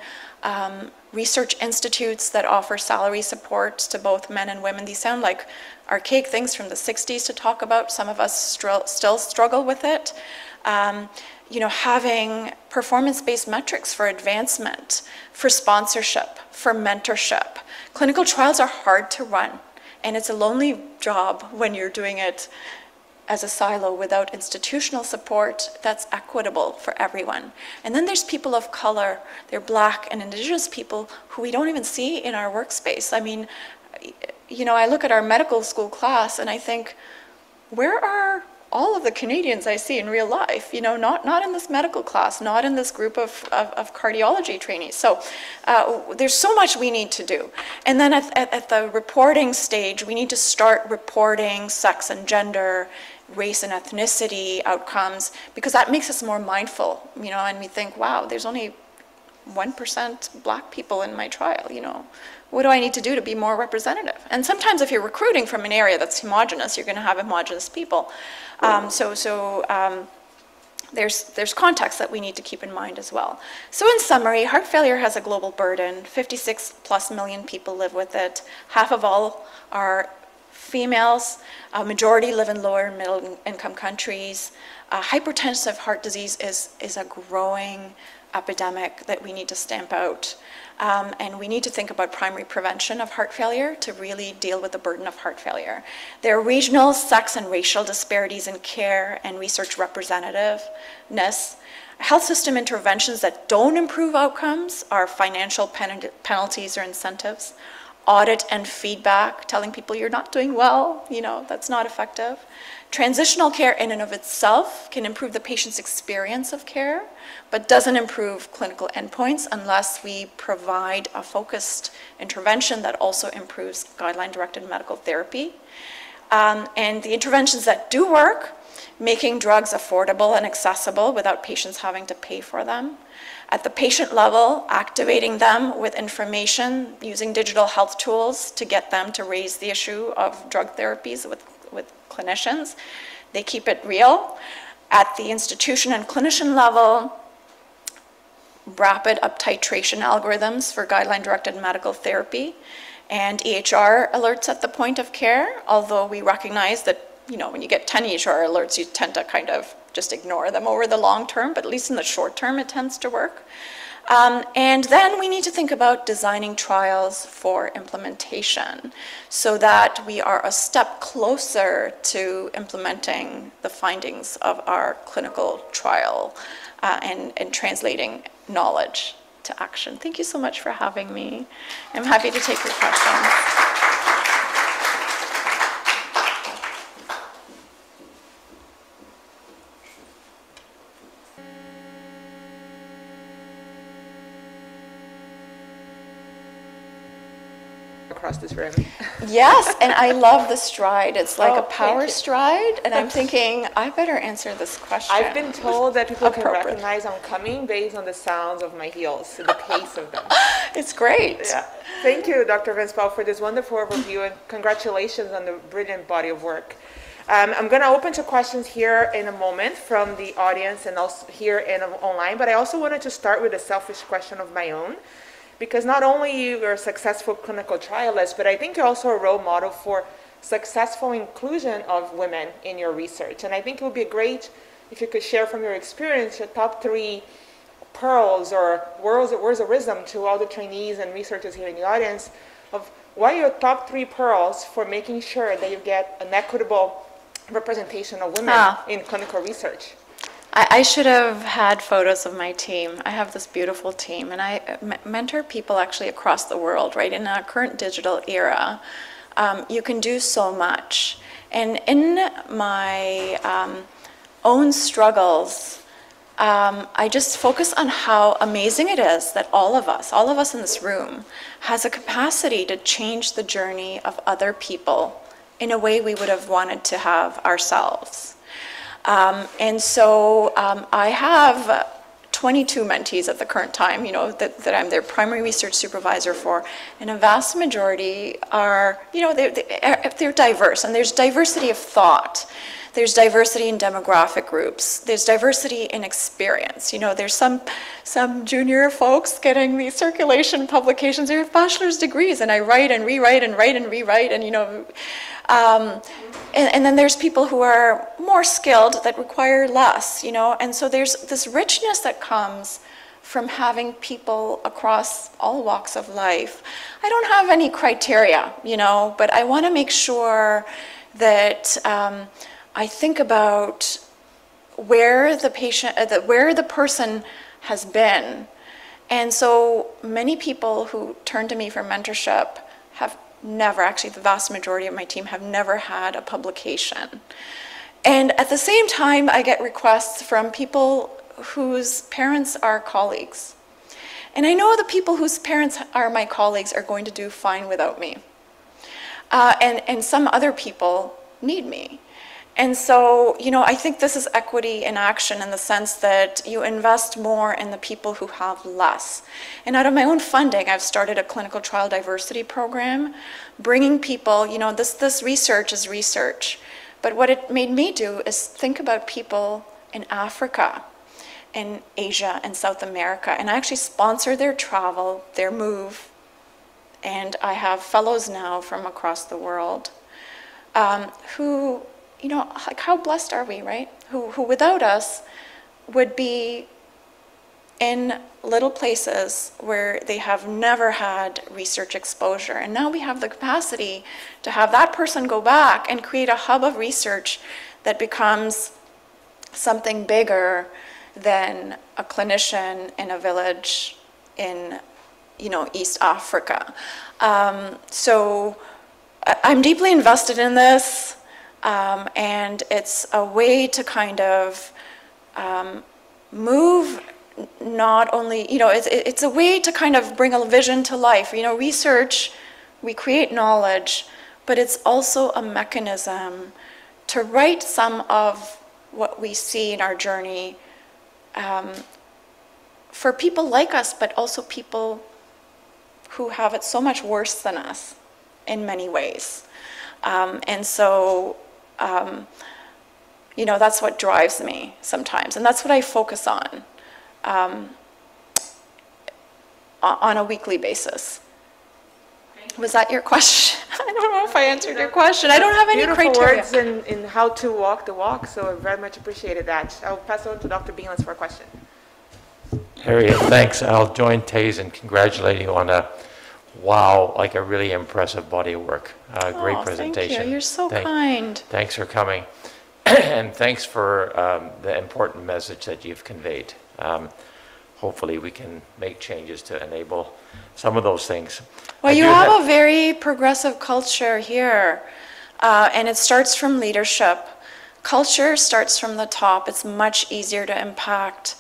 research institutes that offer salary support to both men and women. These sound like archaic things from the 60s to talk about. Some of us still struggle with it. Having performance-based metrics for advancement, for sponsorship, for mentorship. Clinical trials are hard to run, and it's a lonely job when you're doing it as a silo without institutional support that's equitable for everyone. And then there's people of color, they're Black and Indigenous people who we don't even see in our workspace. I mean, I look at our medical school class and I think, where are all of the Canadians I see in real life? Not in this medical class, not in this group of cardiology trainees. So there's so much we need to do. And then at the reporting stage, we need to start reporting sex and gender, race and ethnicity outcomes, because that makes us more mindful, and we think, wow, there's only 1% Black people in my trial, what do I need to do to be more representative? And sometimes if you're recruiting from an area that's homogenous, you're going to have homogenous people. There's context that we need to keep in mind as well. So in summary, heart failure has a global burden. 56+ million people live with it. Half of all are females. A majority live in lower and middle income countries. Hypertensive heart disease is a growing epidemic that we need to stamp out. And we need to think about primary prevention of heart failure to really deal with the burden of heart failure. There are regional, sex, and racial disparities in care and research representativeness. Health system interventions that don't improve outcomes are financial penalties or incentives. Audit and feedback, telling people you're not doing well, that's not effective. Transitional care in and of itself can improve the patient's experience of care, but doesn't improve clinical endpoints unless we provide a focused intervention that also improves guideline-directed medical therapy. And the interventions that do work, making drugs affordable and accessible without patients having to pay for them. At the patient level, activating them with information, using digital health tools to get them to raise the issue of drug therapies with clinicians. They keep it real. At the institution and clinician level, rapid up-titration algorithms for guideline-directed medical therapy, and EHR alerts at the point of care, although we recognize that when you get 10 EHR alerts, you tend to kind of just ignore them over the long term, but at least in the short term, it tends to work. And then we need to think about designing trials for implementation so that we are a step closer to implementing the findings of our clinical trial and translating knowledge to action. Thank you so much for having me. I'm happy to take your questions. Across this room. Yes, and I love the stride. It's like a Thank power you. stride, and I'm thinking, I better answer this question. I've been told that people can Appropriate. recognize I'm coming based on the sounds of my heels, the pace of them. It's great. Yeah. Thank you, Dr. Van Spall, for this wonderful overview, and congratulations on the brilliant body of work. I'm going to open to questions here in a moment from the audience and also here and online, but I also wanted to start with a selfish question of my own. Because not only you are a successful clinical trialist, but I think you're also a role model for successful inclusion of women in your research. And I think it would be great if you could share from your experience your top 3 pearls or words of wisdom to all the trainees and researchers here in the audience of what are your top 3 pearls for making sure that you get an equitable representation of women in clinical research. I should have had photos of my team. I have this beautiful team, and I mentor people actually across the world, right? In our current digital era, you can do so much. And in my own struggles, I just focus on how amazing it is that all of us in this room, has a capacity to change the journey of other people in a way we would have wanted to have ourselves. And so I have 22 mentees at the current time, that I'm their primary research supervisor for, and a vast majority are, they're diverse, and there's diversity of thought. There's diversity in demographic groups. There's diversity in experience. There's some junior folks getting these circulation publications. They have bachelor's degrees, and I write and rewrite and write and rewrite, and and then there's people who are more skilled that require less, and so there's this richness that comes from having people across all walks of life. I don't have any criteria, but I want to make sure that I think about where the person has been. And so many people who turn to me for mentorship have never, actually the vast majority of my team have never had a publication. And at the same time, I get requests from people whose parents are colleagues. And I know the people whose parents are my colleagues are going to do fine without me. And some other people need me. And so, I think this is equity in action in the sense that you invest more in the people who have less. And out of my own funding, I've started a clinical trial diversity program, bringing people, this research is research. But what it made me do is think about people in Africa, in Asia, and South America. And I actually sponsor their travel, their move. And I have fellows now from across the world who, how blessed are we, right? Who without us would be in little places where they have never had research exposure. And now we have the capacity to have that person go back and create a hub of research that becomes something bigger than a clinician in a village in, East Africa. So I'm deeply invested in this. And it's a way to kind of move not only, it's a way to kind of bring a vision to life. Research, we create knowledge, but it's also a mechanism to write some of what we see in our journey for people like us, but also people who have it so much worse than us in many ways. And so, that's what drives me sometimes. And that's what I focus on a weekly basis. Was that your question? I don't know if I answered your question. I don't have any Beautiful criteria. words in how to walk the walk, so I very much appreciated that. I'll pass on to Dr. Beanlands for a question. Hariette, thanks. I'll join Taze in congratulating you on like a really impressive body of work. Great presentation. Thank you. You're so kind. Thanks for coming. And thanks for the important message that you've conveyed. Hopefully we can make changes to enable some of those things. Well, you have a very progressive culture here, and it starts from leadership. Culture starts from the top. It's much easier to impact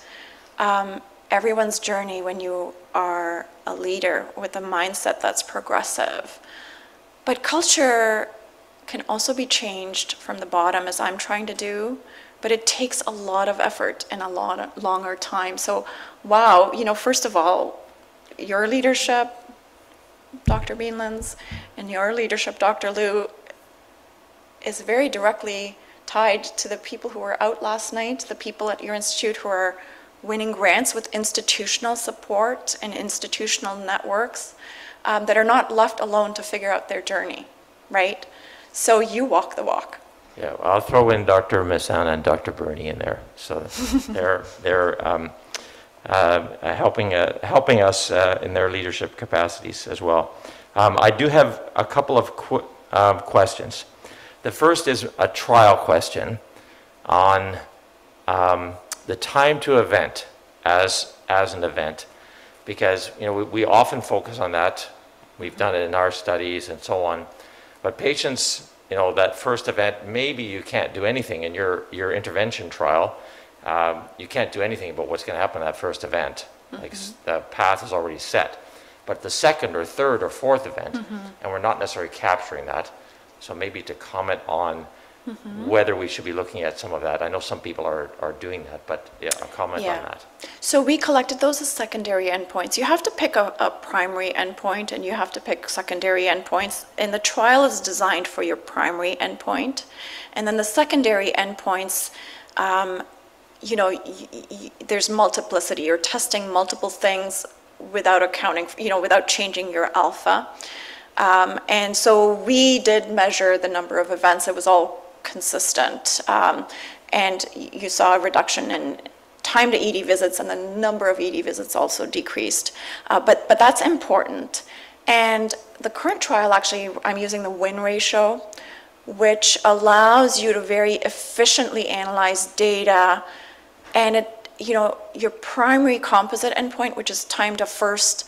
everyone's journey when you are a leader with a mindset that's progressive. But culture can also be changed from the bottom, as I'm trying to do, but it takes a lot of effort and a lot longer time. So, wow, first of all, your leadership, Dr. Beanlands, and your leadership, Dr. Liu, is very directly tied to the people who were out last night, the people at your institute who are winning grants with institutional support and institutional networks that are not left alone to figure out their journey, right? So you walk the walk. Yeah, I'll throw in Dr. Messana and Dr. Burney in there. So they're helping us in their leadership capacities as well. I do have a couple of questions. The first is a trial question on the time to event as an event, because we often focus on that. We've done it in our studies and so on, but patients, that first event, maybe you can't do anything in your intervention trial. You can't do anything about what's going to happen in that first event. Mm-hmm. Like the path is already set. But the second or third or fourth event, and we're not necessarily capturing that. So maybe to comment on whether we should be looking at some of that. I know some people are doing that, but yeah, a comment on that. So we collected those as secondary endpoints. You have to pick a primary endpoint and you have to pick secondary endpoints. And the trial is designed for your primary endpoint. And then the secondary endpoints, there's multiplicity. You're testing multiple things without accounting, without changing your alpha. And so we did measure the number of events. It was all consistent. And you saw a reduction in time to ED visits, and the number of ED visits also decreased. But that's important. And the current trial, actually, I'm using the win ratio, which allows you to very efficiently analyze data. And your primary composite endpoint, which is time to first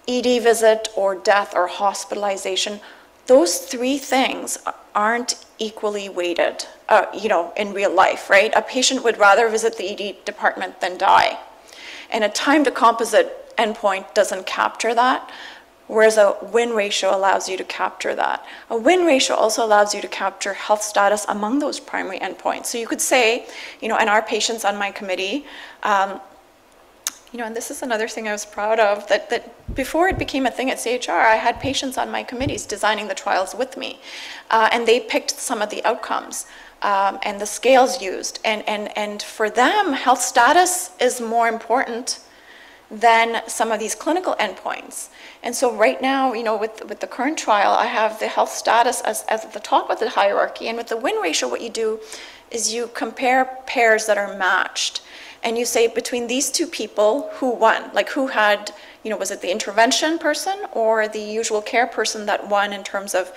ED visit or death or hospitalization, those three things aren't equally weighted, in real life, right? A patient would rather visit the ED department than die. And a time to composite endpoint doesn't capture that, whereas a win ratio allows you to capture that. A win ratio also allows you to capture health status among those primary endpoints. So you could say, and our patients on my committee, and this is another thing I was proud of, that before it became a thing at CHR, I had patients on my committees designing the trials with me. And they picked some of the outcomes and the scales used. And for them, health status is more important than some of these clinical endpoints. And so right now, with the current trial, I have the health status as at the top of the hierarchy. And with the win ratio, what you do is you compare pairs that are matched. And you say between these two people, who won? Like who had, was it the intervention person or the usual care person that won in terms of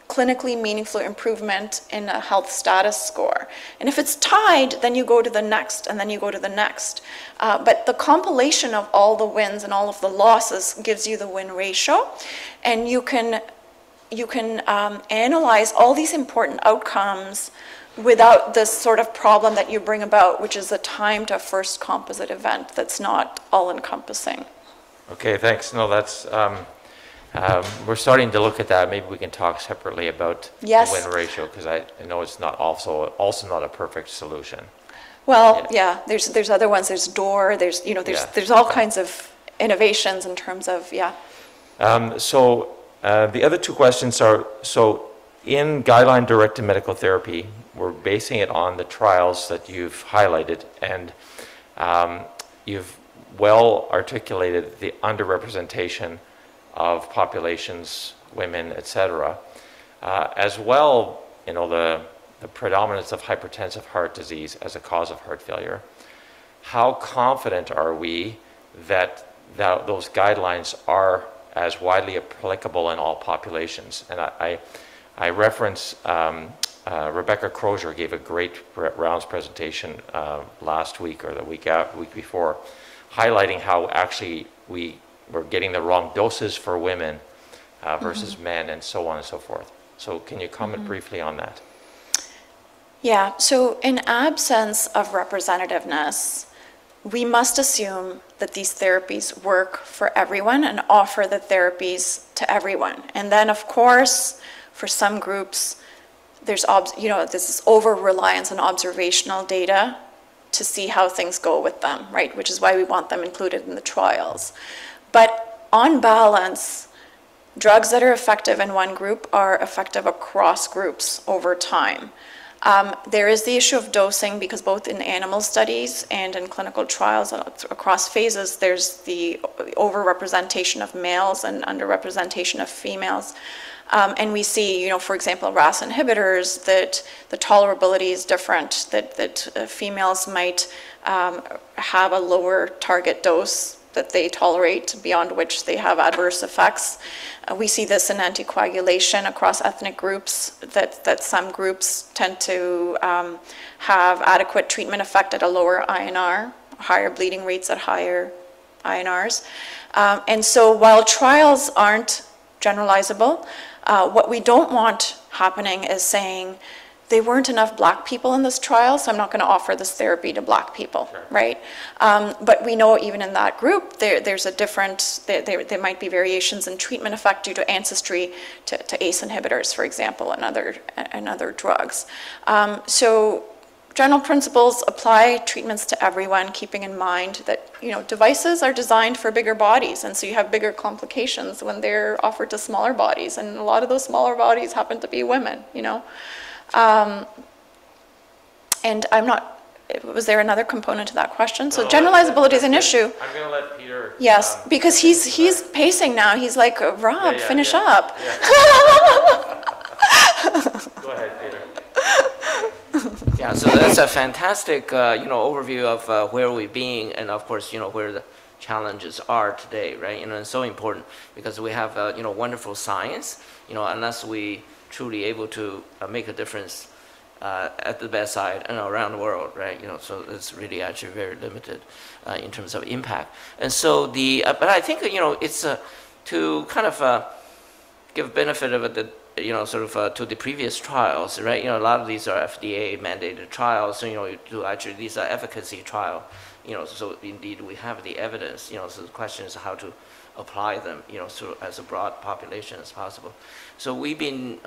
clinically meaningful improvement in a health status score? And if it's tied, then you go to the next, and then you go to the next. But the compilation of all the wins and all of the losses gives you the win ratio. And you can analyze all these important outcomes without this sort of problem that you bring about, which is the time to first composite event that's not all-encompassing. Okay, thanks. No, that's, we're starting to look at that. Maybe we can talk separately about the win ratio, because I know it's not also not a perfect solution. Well, yeah, there's other ones. There's DOOR. There's all kinds of innovations in terms of, So the other two questions are, so in guideline-directed medical therapy, we're basing it on the trials that you've highlighted, and you've well articulated the underrepresentation of populations, women, etc. As well, the predominance of hypertensive heart disease as a cause of heart failure. How confident are we that those guidelines are as widely applicable in all populations? And I reference Rebecca Crozier gave a great rounds presentation last week or the week before, highlighting how actually we were getting the wrong doses for women versus men, and so on and so forth. So can you comment briefly on that? Yeah, so in absence of representativeness, we must assume that these therapies work for everyone and offer the therapies to everyone. And then, of course, for some groups, there's this over-reliance on observational data to see how things go with them, right? Which is why we want them included in the trials. But on balance, drugs that are effective in one group are effective across groups over time. There is the issue of dosing, because both in animal studies and in clinical trials across phases, there's the overrepresentation of males and underrepresentation of females. And we see, for example, RAS inhibitors, that the tolerability is different, that females might have a lower target dose that they tolerate, beyond which they have adverse effects. We see this in anticoagulation across ethnic groups, that some groups tend to have adequate treatment effect at a lower INR, higher bleeding rates at higher INRs. And so while trials aren't generalizable, what we don't want happening is saying, there weren't enough Black people in this trial, so I'm not going to offer this therapy to Black people, sure, right? But we know even in that group, there's a different, there might be variations in treatment effect due to ancestry to ACE inhibitors, for example, and other drugs. So general principles apply treatments to everyone, keeping in mind that devices are designed for bigger bodies, and so you have bigger complications when they're offered to smaller bodies, and a lot of those smaller bodies happen to be women, and I'm not, was there another component to that question? So generalizability is an issue. I'm going to let Peter. Yes, because he's pacing now. He's like, Rob, finish up. Yeah. Go ahead, Peter. Yeah, so that's a fantastic, overview of where we've been, and of course, where the challenges are today, right? It's so important because we have, wonderful science, unless we truly able to make a difference at the bedside and around the world, right? So it's really actually very limited in terms of impact. And so but I think, it's to kind of give benefit of the, to the previous trials, right? A lot of these are FDA mandated trials, so, actually these are efficacy trial, so indeed we have the evidence, so the question is how to apply them, so as a broad population as possible. So we've been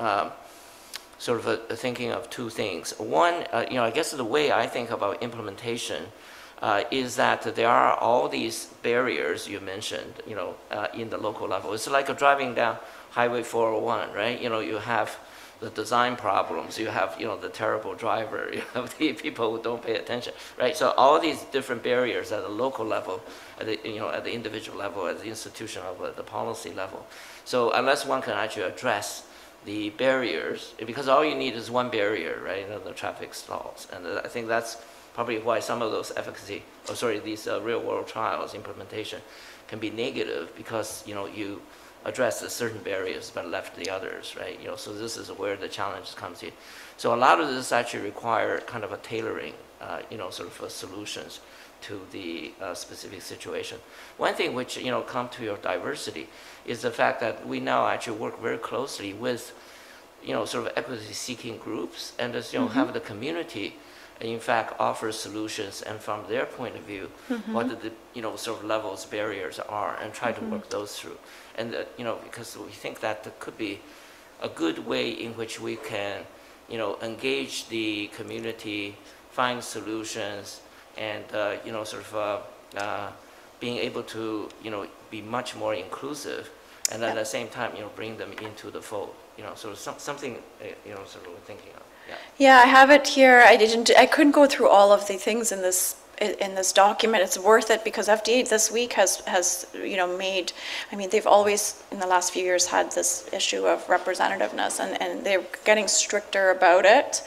thinking of two things. One, I guess the way I think about implementation is that there are all these barriers you mentioned, in the local level. It's like driving down Highway 401, right? You have the design problems, you have, the terrible driver, you have the people who don't pay attention, right? So all these different barriers at the local level, at the, at the individual level, at the institutional level, at the policy level. So unless one can actually address the barriers, because all you need is one barrier, right? The traffic stalls. And I think that's probably why some of those these real world trials implementation can be negative, because, you address the certain barriers but left the others, right? So this is where the challenge comes in. So a lot of this actually require kind of a tailoring, solutions to the specific situation. One thing which, come to your diversity is the fact that we now actually work very closely with, equity-seeking groups, and just, have the community, in fact, offer solutions, and from their point of view, what the, levels, barriers are, and try to work those through. And, because we think that there could be a good way in which we can, engage the community, find solutions, and, being able to, be much more inclusive, and at the same time, bring them into the fold. Something, we're thinking of. Yeah, I have it here. I couldn't go through all of the things in this in this document. It's worth it because FDA this week has made, I mean, they've always in the last few years had this issue of representativeness, and they're getting stricter about it.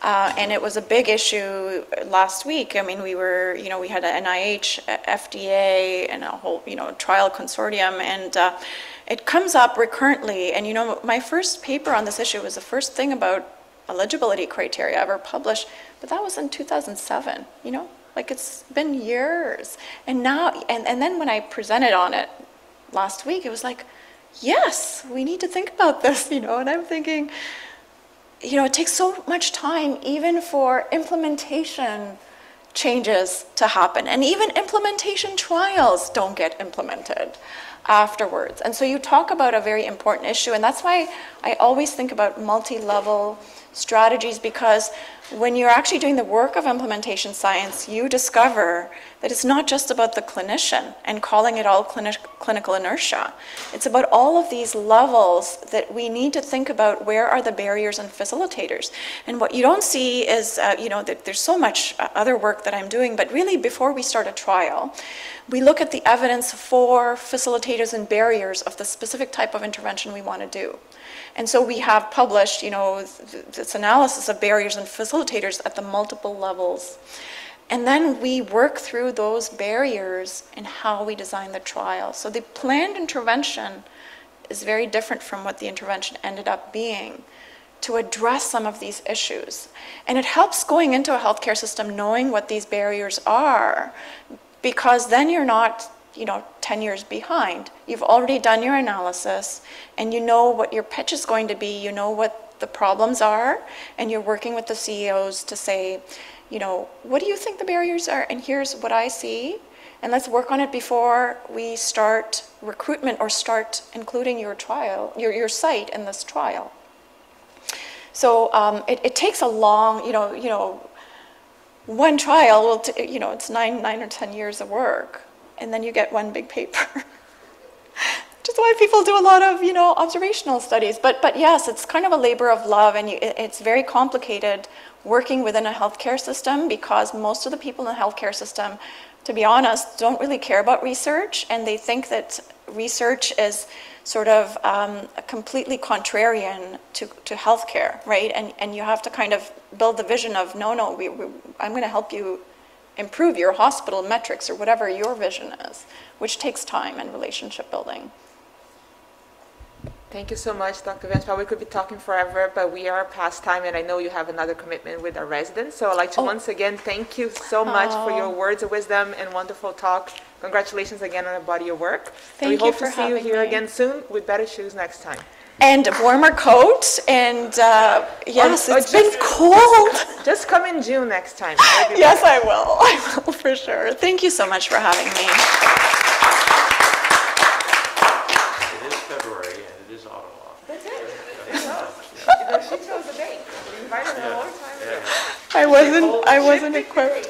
And it was a big issue last week. I mean, we had an NIH, FDA, and a whole, trial consortium, and it comes up recurrently. And, my first paper on this issue was the first thing about eligibility criteria ever published, but that was in 2007, like it's been years. And now, and then when I presented on it last week, it was like, yes, we need to think about this, and I'm thinking, it takes so much time even for implementation changes to happen, and even implementation trials don't get implemented afterwards. And so you talk about a very important issue, and that's why I always think about multi-level strategies, because when you're actually doing the work of implementation science, you discover that it's not just about the clinician and calling it all clinical inertia. It's about all of these levels that we need to think about. Where are the barriers and facilitators? And what you don't see is, that there's so much other work that I'm doing, but really before we start a trial, we look at the evidence for facilitators and barriers of the specific type of intervention we want to do. And so we have published, this analysis of barriers and facilitators at the multiple levels. And then we work through those barriers in how we design the trial. So the planned intervention is very different from what the intervention ended up being to address some of these issues. And it helps going into a healthcare system knowing what these barriers are, because then you're not 10 years behind. You've already done your analysis, and you know what your pitch is going to be, you know what the problems are, and you're working with the CEOs to say, what do you think the barriers are? And here's what I see, and let's work on it before we start recruitment or start including your trial, your site in this trial. So it takes a long, one trial will, it's 9 or 10 years of work. And then you get one big paper. Which is why people do a lot of, observational studies. But yes, it's kind of a labor of love, and it's very complicated working within a healthcare system, because most of the people in the healthcare system, to be honest, don't really care about research, and they think that research is sort of completely contrarian to healthcare, right? And you have to kind of build the vision of, no, I'm going to help you improve your hospital metrics or whatever your vision is, which takes time and relationship building. Thank you so much, Dr. Van Spall. We could be talking forever, but we are past time, and I know you have another commitment with our residents. So I'd like to once again thank you so much for your words of wisdom and wonderful talk. Congratulations again on the body of work. Thank you for having me. We hope to see you here again soon with better shoes next time. And a warmer coat, and yes, it's been cold. Just come in June next time. Yes, I will for sure. Thank you so much for having me. It is February and it is Ottawa. That's it. She chose the date. We invited her all the time. I wasn't equipped.